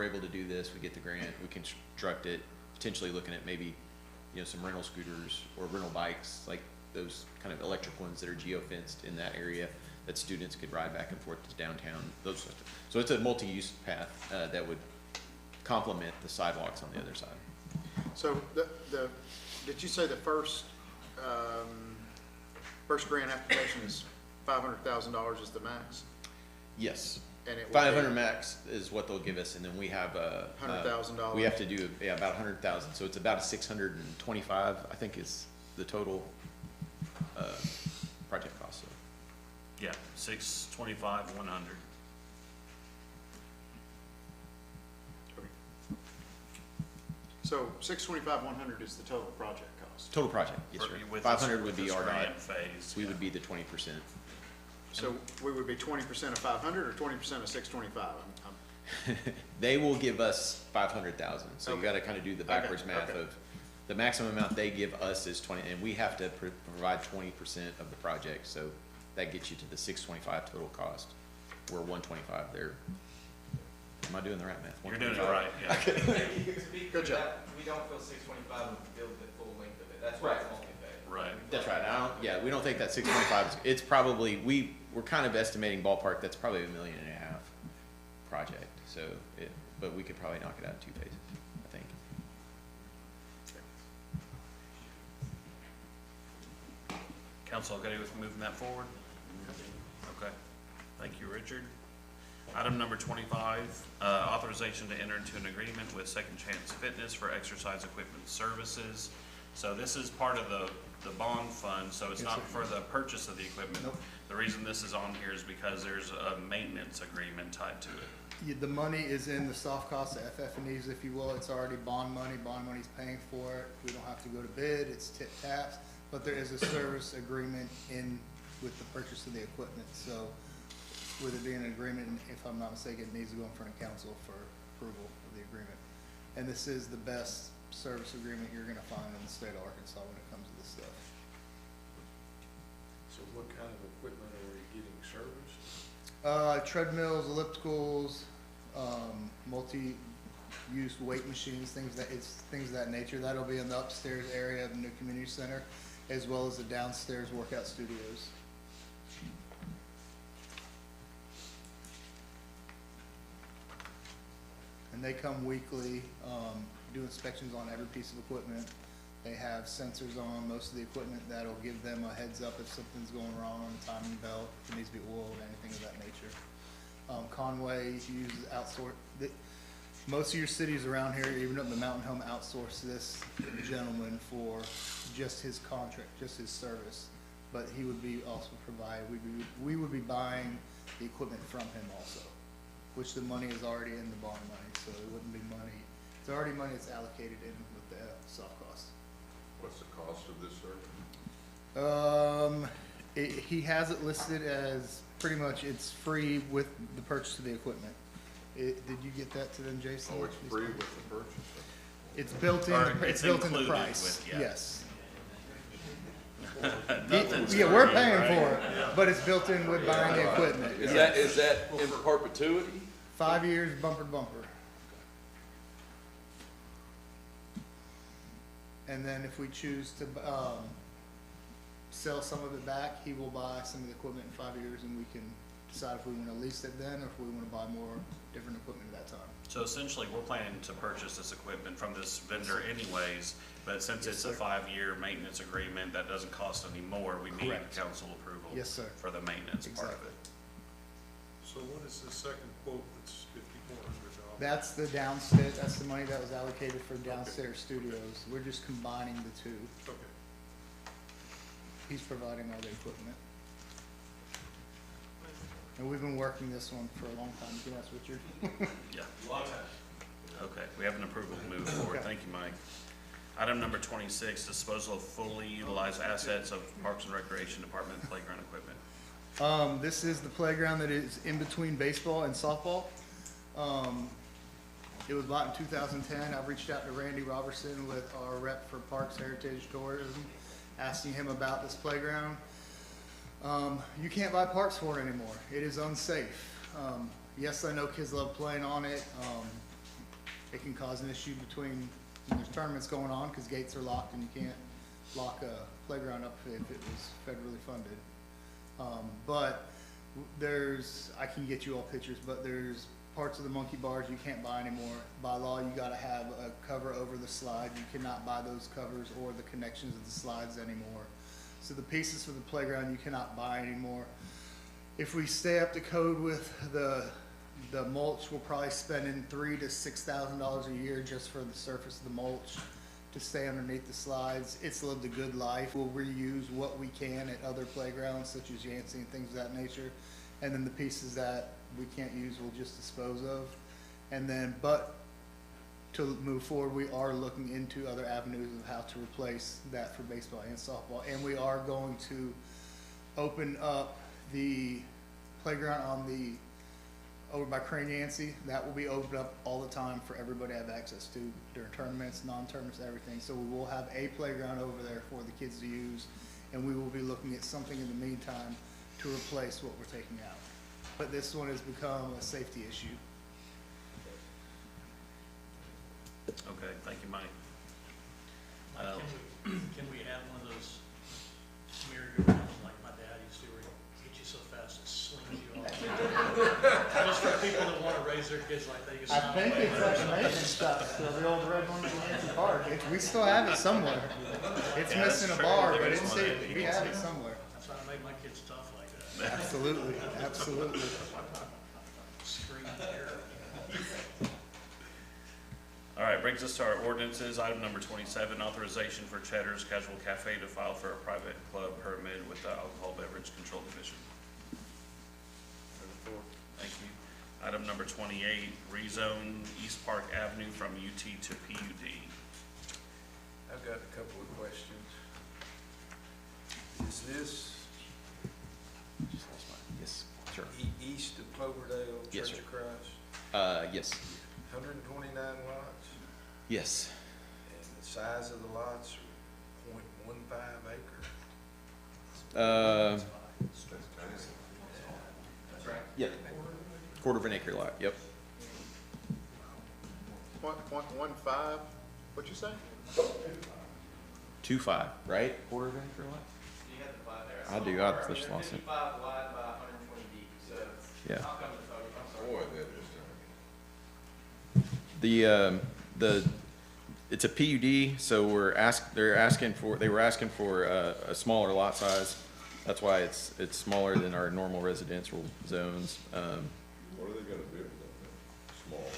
able to do this, we get the grant, we construct it, potentially looking at maybe, some rental scooters or rental bikes, like those kind of electric ones that are geo-fenced in that area that students could ride back and forth to downtown, those sorts of. So it's a multi-use path that would complement the sidewalks on the other side. So did you say the first grant application is $500,000 is the max? Yes. And it would 500 be max is what they'll give us, and then we have $100,000. we have to do about 100,000. So it's about 625, I think, is the total project cost. So. yeah, 625, 100. So 625, 100 is the total project cost. Total project, yes, sir. 500 would be our grant phase. We would be the 20%. So we would be 20% of 500 or 20% of 625? They will give us 500,000. So you Okay. got to kind of do the backwards math okay. of the maximum amount they give us is 20, and we have to provide 20% of the project. So that gets you to the 625 total cost. We're 125 there. Am I doing the right math? You're doing it right, yeah. To be Good clear, job. we don't feel 625 would build the full length of it. That's why it's multi-phase. Right. That's right. We don't think that 625 it's probably, we're kind of estimating ballpark, that's probably $1.5 million project. So but we could probably knock it out in 2 phases, I think. Council okay with moving that forward? Okay, thank you, Richard. Item number 25, authorization to enter into an agreement with Second Chance Fitness for exercise equipment services. So this is part of the bond fund, so it's Yes, not sir. for the purchase of the equipment. Nope. The reason this is on here is because there's a maintenance agreement tied to it. The money is in the soft cost, the FF&Es, if you will. It's already bond money. Bond money's paying for it. We don't have to go to bid. It's tip taps. But there is a service agreement in with the purchase of the equipment. So with it being an agreement, and if I'm not mistaken, it needs to go in front of council for approval of the agreement. And this is the best service agreement you're gonna find in the state of Arkansas when it comes to this stuff. So what kind of equipment are we getting serviced? Treadmills, ellipticals, multi-use weight machines, things of that nature. That'll be in the upstairs area of the new community center, as well as the downstairs workout studios. And they come weekly, do inspections on every piece of equipment. They have sensors on most of the equipment that'll give them a heads up if something's going wrong on the timing belt, if it needs to be oiled, anything of that nature. Conway uses most of your cities around here, even up in the Mountain Home, outsource this gentleman for just his contract, just his service. But he would be also we would be buying the equipment from him also, which the money is already in the bond money, so it wouldn't be money. It's already money that's allocated in with the soft cost. What's the cost of this service? He has it listed as pretty much it's free with the purchase of the equipment. Did you get that to them, Jason? Oh, it's free with the purchase? It's built in, Or it's it's built in the included price, with, yeah. yes. Nothing's Yeah, we're free, paying right? for it, but it's built in with buying the equipment. Is that in perpetuity? 5 years, bumper to bumper. And then if we choose to, sell some of it back, he will buy some of the equipment in 5 years, and we can decide if we wanna lease it then, or if we wanna buy more different equipment at that time. So essentially, we're planning to purchase this equipment from this vendor anyways, but since Yes, it's a sir. 5-year maintenance agreement, that doesn't cost any more, we need Correct. council approval. Yes, sir. For the maintenance part of Exactly. it. So what is the second quote that's $5,400? That's the downstairs, that's the money that was allocated for downstairs studios. We're just combining the two. Okay. He's providing all the equipment. And we've been working this one for a long time. You can ask Richard. Yeah. Okay, we have an approval to move forward. Okay. Thank you, Mike. Item number 26, disposal of fully utilized assets of Parks and Recreation Department playground equipment. This is the playground that is in between baseball and softball. It was bought in 2010. I've reached out to Randy Robertson with our rep for Parks Heritage Tourism, asking him about this playground. You can't buy parts for it anymore. It is unsafe. Yes, I know kids love playing on it. It can cause an issue between, when there's tournaments going on, because gates are locked and you can't lock a playground up if it was federally funded. But I can get you all pictures, but there's parts of the monkey bars you can't buy anymore. By law, you gotta have a cover over the slide. You cannot buy those covers or the connections of the slides anymore. So the pieces for the playground you cannot buy anymore. If we stay up to code with the mulch, we're probably spending $3,000 to $6,000 a year just for the surface of the mulch to stay underneath the slides. It's lived a good life. We'll reuse what we can at other playgrounds such as Yancey and things of that nature. And then the pieces that we can't use, we'll just dispose of. And then, but to move forward, we are looking into other avenues of how to replace that for baseball and softball. And we are going to open up the playground over by Crane Yancey. That will be opened up all the time for everybody to have access to during tournaments, non-tournaments, everything. So we will have a playground over there for the kids to use, and we will be looking at something in the meantime to replace what we're taking out. But this one has become a safety issue. Okay, thank you, Mike. Can we add one of those merry-go-rounds like my dad used to, where he hits you so fast it slings you off? Just for people that wanna raise their kids like they used to. I think it's like a maintenance stuff, so the old red ones in Yancey Park. We still have it somewhere. It's Yeah, missing a that's bar, true. but There's one that we have it somewhere. make my kids tough like that. Absolutely, absolutely. Scream terror. All right, brings us to our ordinances. Item number 27, authorization for Cheddar's Casual Cafe to file for a private club permit with the Alcohol Beverage Control Division. Thank you. Item number 28, rezone East Park Avenue from UT to PUD. I've got a couple of questions. Is this Yes, sure. east of Cloverdale, Yes, Church sir. of Christ? Yes, 129 lots, yes. and the size of the lots are 0.15 acre. That's right. Yep. Quarter of an acre lot, yep. 0.15, what'd you say? 2.5, right? Quarter of an acre lot? You have the plat there. I do, I Somewhere just lost it. 155 wide by 120 deep, so. Yeah. I'll come to the photo, I'm sorry. Boy, that is, It's a PUD, so they were asking for a smaller lot size. That's why it's smaller than our normal residential zones. what are they gonna build up there? Small?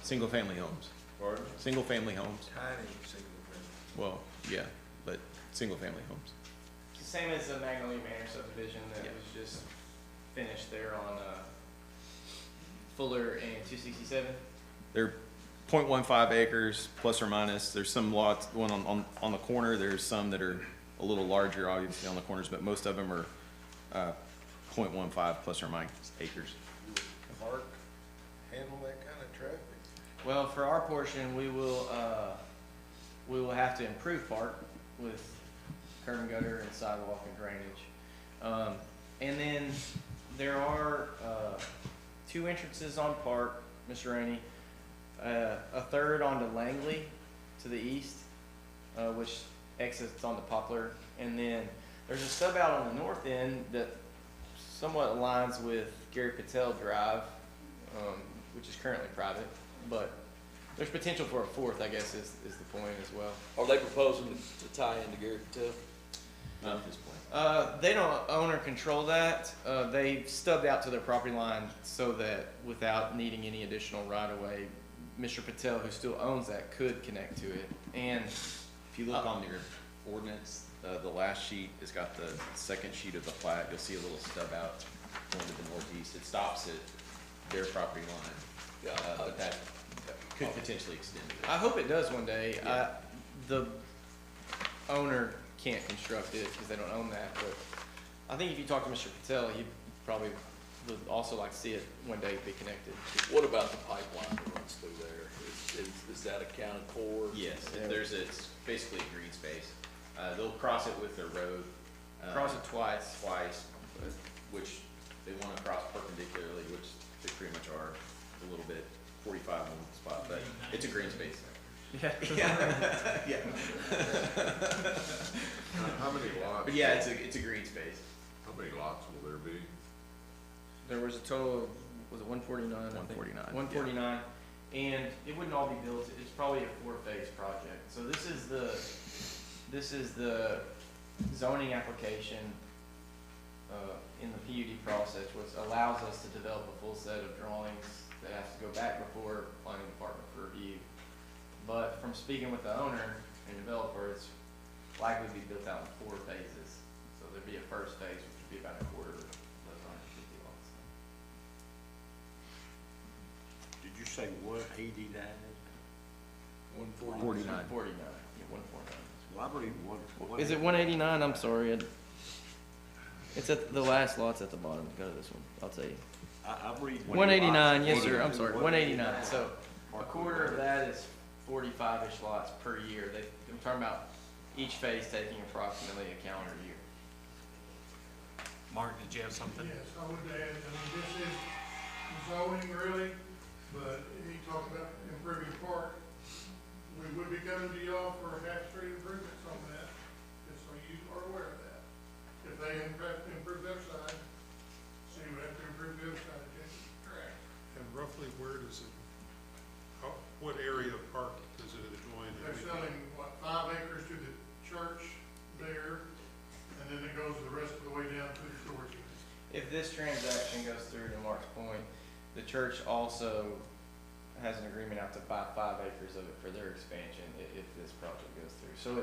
Single-family homes. Pardon? Single-family homes. Tiny single family. Well, yeah, but single-family homes. Same as the Magnolia Manor subdivision that Yeah. was just finished there on, Fuller and 267. They're 0.15 acres, plus or minus. There's some lots, one on the corner, there's some that are a little larger, obviously, on the corners, but most of them are 0.15 plus or minus acres. Park handle that kind of traffic? Well, for our portion, we will have to improve Park with curb and gutter and sidewalk and drainage. And then there are, 2 entrances on Park, Mr. Rainey, a third onto Langley to the east, which exits onto Poplar. And then there's a stub out on the north end that somewhat aligns with Gary Patel Drive, which is currently private, but there's potential for a fourth, I guess, is the point as well. Are they proposing to tie into Gary Patel? Not at this point. They don't own or control that. They stubbed out to their property line so that without needing any additional right of way, Mr. Patel, who still owns that, could connect to it. And If you look on your ordinance, the last sheet has got the second sheet of the plat. You'll see a little stub out going to the northeast. It stops at their property line. But that could potentially extend it. I hope it does one day. The owner can't construct it because they don't own that, but I think if you talk to Mr. Patel, he probably would also like to see it one day be connected. What about the pipeline that runs through there? Is that accounted for? Yes, it's basically a green space. They'll cross it with their road. Cross it twice. Which they want to cross perpendicularly, which they pretty much are a little bit 45 on one spot, but it's a green space. Yeah. Yeah. How many lots? But yeah, it's a green space. How many lots will there be? There was a total of, was it 149? 149, 149, and it wouldn't all be built. It's probably a 4-phase project. So this is the zoning application in the PUD process, which allows us to develop a full set of drawings that has to go back before planning department for review. But from speaking with the owner and developer, it's likely to be built out in 4 phases. So there'd be a first phase, which would be about a quarter of those 150 lots. Did you say 189? 149. 149, yeah, 149. Well, I believe one. Is it 189? I'm sorry. It's at the last lot's at the bottom. Go to this one. I'll tell you. I read. 189, yes, sir. I'm sorry. 189. So a quarter of that is 45-ish lots per year. I'm talking about each phase taking approximately a calendar year. Mark, did you have something? Yes, I would add, I mean, this is zoning really, but he talked about improving Park. We would be coming to y'all for half-street improvements on that, just so you are aware of that. If they improve their side, so you would have to improve the other side, correct? And roughly where does it, what area of Park does it adjoin? They're selling, what, 5 acres to the church there, and then it goes the rest of the way down transaction goes through, to Mark's point, the church also has an agreement out to buy 5 acres of it for their expansion if this project goes through. So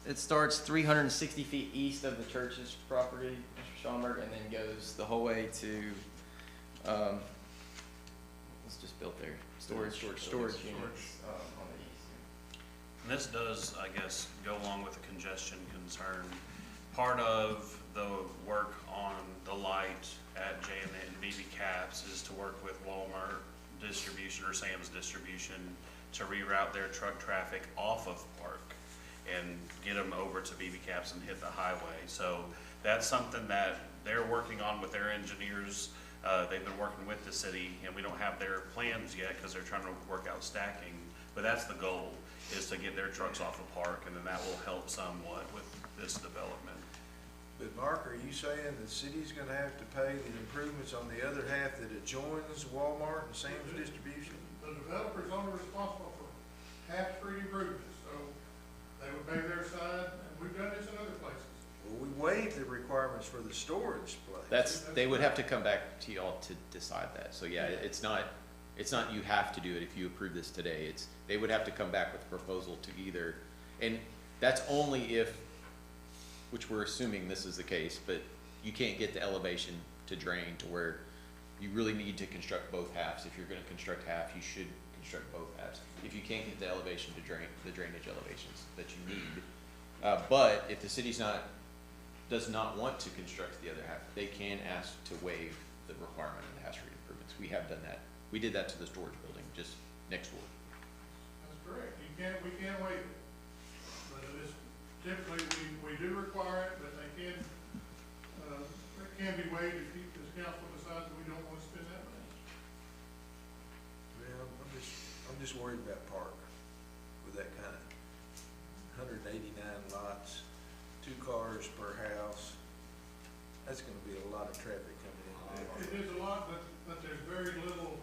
it starts 360 feet east of the church's property, Mr. Schaumburg, and then goes the whole way to, what's just built there? Storage units on the east. And this does, I guess, go along with the congestion concern. Part of the work on the light at Janet and BB Caps is to work with Walmart Distribution or Sam's Distribution to reroute their truck traffic off of Park and get them over to BB Caps and hit the highway. So that's something that they're working on with their engineers. They've been working with the city, and we don't have their plans yet because they're trying to work out stacking. But that's the goal, is to get their trucks off of Park, and then that will help somewhat with this development. But Mark, are you saying the city's gonna have to pay the improvements on the other half that adjoins Walmart and Sam's Distribution? The developer's only responsible for half-street improvements, so they would pay their side, and we've done this in other places. Well, we waived the requirements for the storage place. They would have to come back to y'all to decide that. So yeah, it's not you have to do it if you approve this today. They would have to come back with a proposal to either, and that's only if, which we're assuming this is the case, but you can't get the elevation to drain to where you really need to construct both halves. If you're gonna construct half, you should construct both halves. If you can't get the elevation to drain, the drainage elevations that you need. But if the city's does not want to construct the other half, they can ask to waive the requirement of the hash rate improvements. We have done that. We did that to the storage building just next door. That's correct. We can't waive it. But it is, typically, we do require it, but it can be waived if this council decides that we don't want to spend that money. Well, I'm just worried about Park with that kind of 189 lots, 2 cars per house. That's gonna be a lot of traffic coming in there. It is a lot, but there's very little,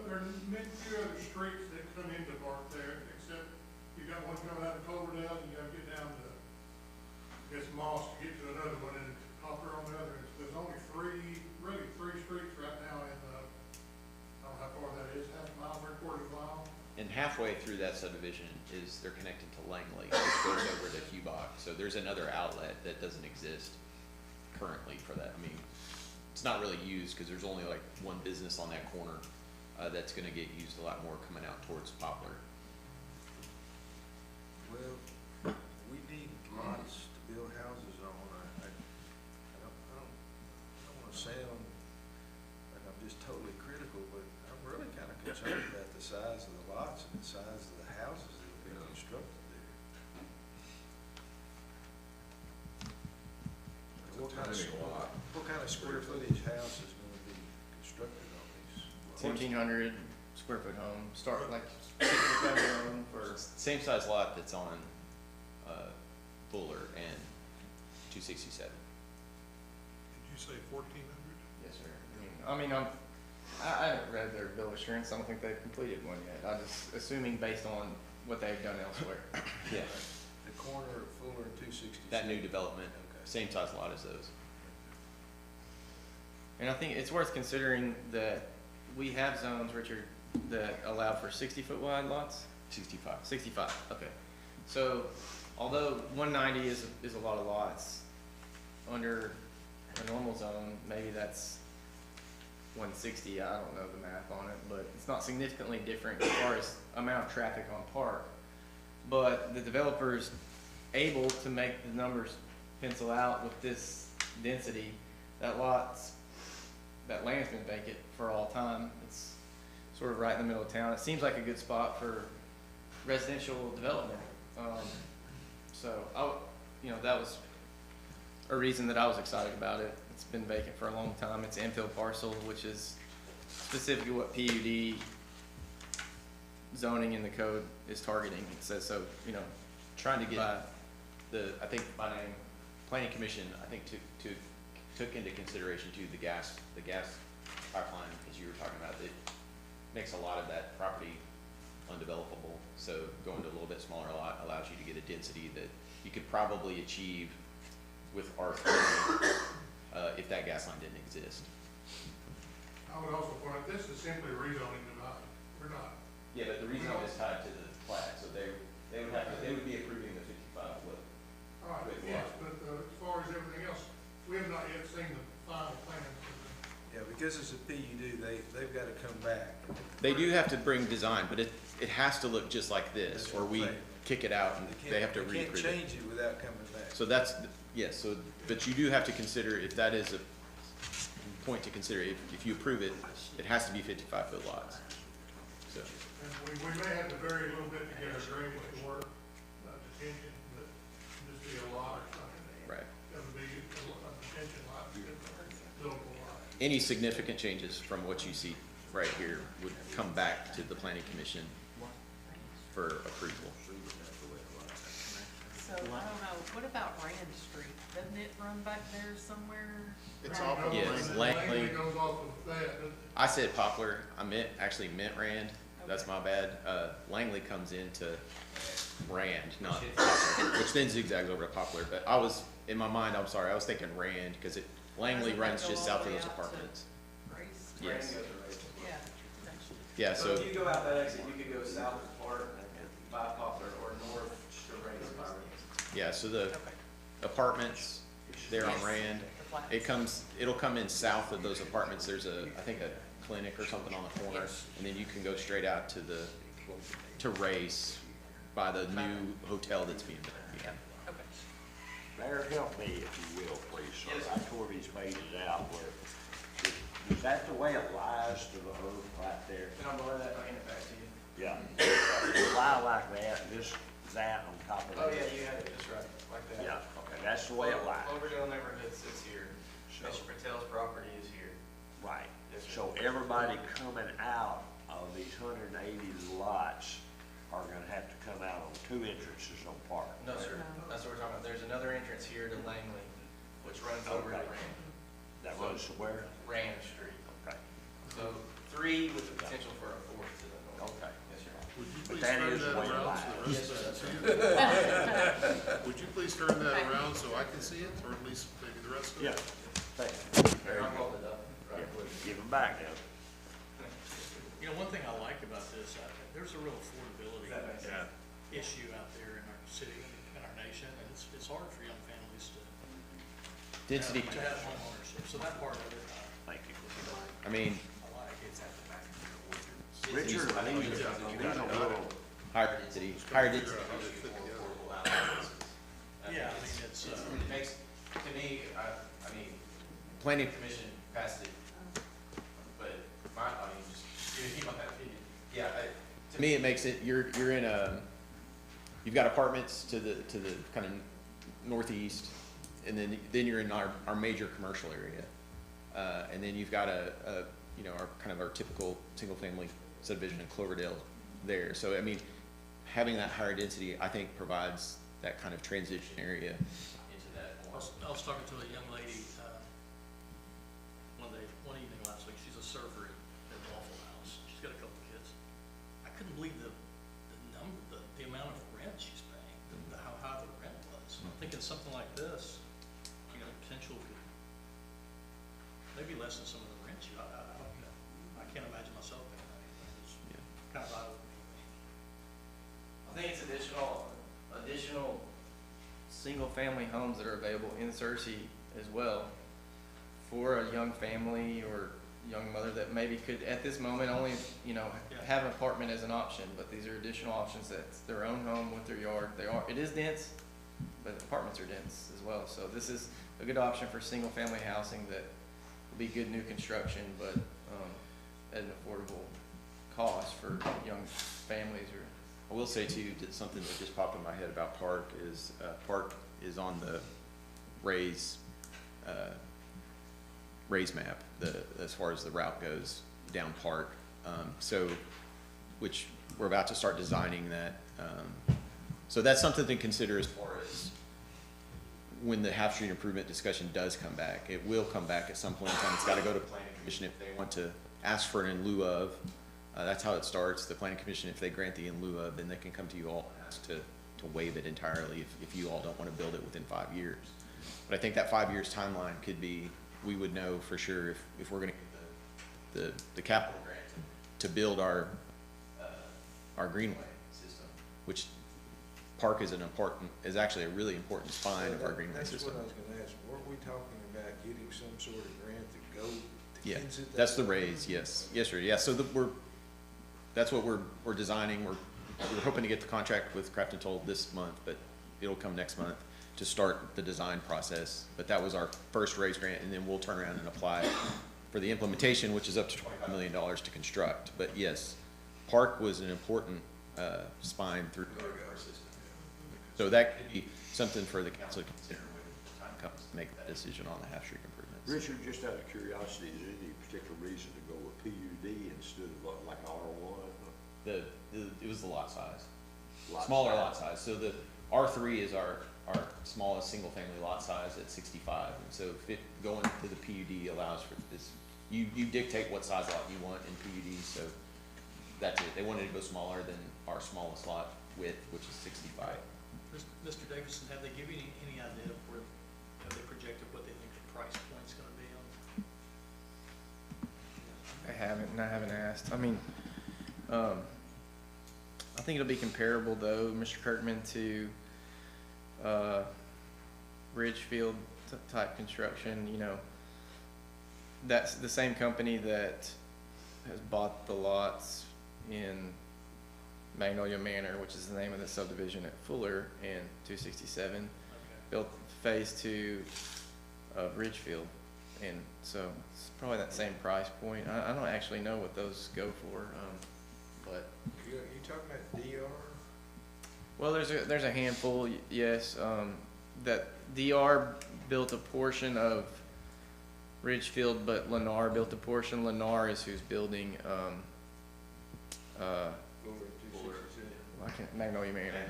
there are few other streets that come into Park there, except you got one coming out of Cloverdale, and you gotta get down to, I guess, Moss to get to another one, and Hopper on the other. There's only three streets right now in, I don't know how far that is, half a mile, 3/4 mile. And halfway through that subdivision is they're connected to Langley, which goes over to Hubach. So there's another outlet that doesn't exist currently for that. I mean, it's not really used because there's only like one business on that corner that's gonna get used a lot more coming out towards Poplar. Well, we need lots to build houses on. I don't wanna sound like I'm just totally critical, but I'm really kinda concerned about the size of the lots and the size of the houses that will be constructed there. What kind of square footage house is gonna be constructed on these? 1,400 square foot home, start like 6 home for. Same size lot that's on Fuller and 267. Did you say 1,400? Yes, sir. I haven't read their bill of assurance. I don't think they've completed one yet. I'm just assuming based on what they've done elsewhere. Yeah. The corner of Fuller and 267? That new development, Okay. same size lot as those. And I think it's worth considering that we have zones, Richard, that allow for 60-foot wide lots. 65. 65, okay. So although 190 is a lot of lots, under a normal zone, maybe that's 160, I don't know the math on it, but it's not significantly different as far as amount of traffic on Park. But the developer's able to make the numbers pencil out with this density. That land's been vacant for all time. It's sort of right in the middle of town. It seems like a good spot for residential development. That was a reason that I was excited about it. It's been vacant for a long time. It's infill parcel, which is specifically what PUD zoning in the code is targeting. It says so, Trying to get I think Planning Commission, I think took into consideration too the gas pipeline, as you were talking about. It makes a lot of that property undevelopable. So going to a little bit smaller lot allows you to get a density that you could probably achieve with R3, if that gas line didn't exist. I would also point out, this is simply rezoning tonight. We're not. Yeah, but the rezone is tied to the plat, so they would be approving the 55 foot. All right, yes, but as far as everything else, we have not yet seen the final plan. Yeah, because it's a PUD, they've got to come back. They do have to bring design, but it has to look just like this, or we kick it out and they have to They can't reapprove it. change it without coming back. So that's, yes, so, but you do have to consider, if that is a point to consider, if you approve it, it has to be 55 foot lots. So, And we may have to vary a little bit to get our drainage to work, detention, but just be a lot or something. right. That would be a detention lot, buildable lot. Any significant changes from what you see right here would come back to the planning commission for approval. So, I don't know, what about Rand Street? Doesn't it run back there somewhere? It's off of Yes, Langley Langley, goes off of that, doesn't it? I said Poplar, I meant Rand, that's my bad. Langley comes into Rand, not Poplar, which then zigzags over to Poplar, but I was, in my mind, I'm sorry, I was thinking Rand, cause Langley Doesn't that runs go just all south the of way those out to apartments. Grace? Yes, Yeah. yeah, So so, if you go out that exit, you could go south of Park by Poplar or north to Reyes by Reyes. yeah, so the apartments there on Rand, it'll come in south of those apartments, there's I think a clinic or something on the corner, and then you can go straight out to Race by the new hotel that's being built. Mayor, help me if you will, please, sir. I tore these pages out where, is that the way it lies to the earth right there? And I'm gonna let that hand it back to you. Yeah. It lie like that, that on top of it. Oh, yeah, you had it just right, like that. Yeah, okay, that's the way it lies. Cloverdale neighborhood sits here. Mr. Patel's property is here. Right. Yes, sir. So everybody coming out of these 180 lots are gonna have to come out on 2 entrances on Park. No, sir, that's what we're talking about. There's another entrance here to Langley, which runs over to Okay. Rand. That runs to where? Rand Street. Okay. So 3 with the potential for a 4th to the north. Okay. Yes, sir. Would you But please that turn is that the way it around lies. so the Yes, rest sir. of us Would you please turn that around so I can see it, or at least maybe the rest of Yeah. us? Thank you. Here, I'll hold it up. Yeah, Right, quick. give them back now. You know, one thing I like about this, there's a real affordability That makes sense. issue out there in our city and our nation, and it's hard for young families Density, to have home ownership, so that part of it, Thank you. I mean, I like. It's at the back of your Richard, I think you got a little, higher density, higher density. Affordable outlets. Yeah, I mean, it's, It makes, to me, I mean, Planning, commission passed it, but I mean, just give me my opinion. Yeah, to me, it makes it, you're in you've got apartments to the kind of northeast, and then you're in our major commercial area. And then you've got our typical single-family subdivision in Cloverdale there. So, I mean, having that higher density, I think, provides that kind of transition area. into that more. I was talking to a young lady, one evening last week, she's a server at Waffle House, she's got a couple of kids. I couldn't believe the amount of rent she's paying, how high the rent was. I'm thinking something like this, you know, potential could, maybe less than some of the rent I don't know, I can't imagine myself paying that, it's kind of eye-opening. I think it's additional single-family homes that are available in Searcy as well for a young family or young mother that maybe could, at this moment, only, have an apartment as an option, but these are additional options. That's their own home with their yard. It is dense, but apartments are dense as well. So this is a good option for single-family housing that will be good new construction, but, at an affordable cost for young families or. I will say too, that something that just popped in my head about Park is on the Ray's map, as far as the route goes down Park. Which we're about to start designing that. So that's something to consider as far as when the Half Street improvement discussion does come back. It will come back at some point in time. It's gotta go to planning commission if they want to ask for an in lieu of. That's how it starts. The planning commission, if they grant the in lieu of, then they can come to you all and ask to waive it entirely if you all don't want to build it within 5 years. But I think that 5 years timeline could be, we would know for sure if we're gonna get the capital grant to build our greenway system, which Park is is actually a really important spine of our greenway system. That's what I was gonna ask. Weren't we talking about getting some sort of grant to go to Yeah, Kensett? that's the raise, yes, yes, sir, yeah, so that's what we're designing, we're hoping to get the contract with Crafton Toll this month, but it'll come next month to start the design process, but that was our first raise grant, and then we'll turn around and apply for the implementation, which is up to $25 million to construct, but yes, Park was an important, spine through our system. So that could be something for the council to consider when the time comes to make that decision on the Half Street improvements. Richard, just out of curiosity, is there any particular reason to go with PUD instead of like R1? It was the lot size. Lot Smaller size. lot size. So the R3 is our smallest single-family lot size at 65. And so going to the PUD allows for this, you dictate what size lot you want in PUD, so that's it. They wanted to go smaller than our smallest lot width, which is 65. Mr. Davidson, have they given you any idea of where, have they projected what they think the price point's gonna be on? I haven't asked. I mean, I think it'll be comparable though, Mr. Kirkman, to, Ridgefield type construction, you know. That's the same company that has bought the lots in Magnolia Manor, which is the name of the subdivision at Fuller and 267, built phase 2 of Ridgefield. And so it's probably that same price point. I don't actually know what those go for, but. You talking about DR? Well, there's a handful, yes, that DR built a portion of Ridgefield, but Lennar built a portion. Lennar is who's building, Magnolia Manor.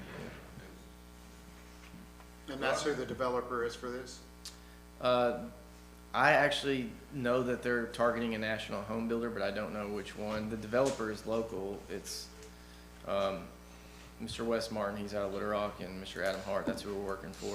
And that's who the developer is for this? I actually know that they're targeting a national home builder, but I don't know which one. The developer is local. It's Mr. Wes Martin, he's out of Little Rock, and Mr. Adam Hart, that's who we're working for.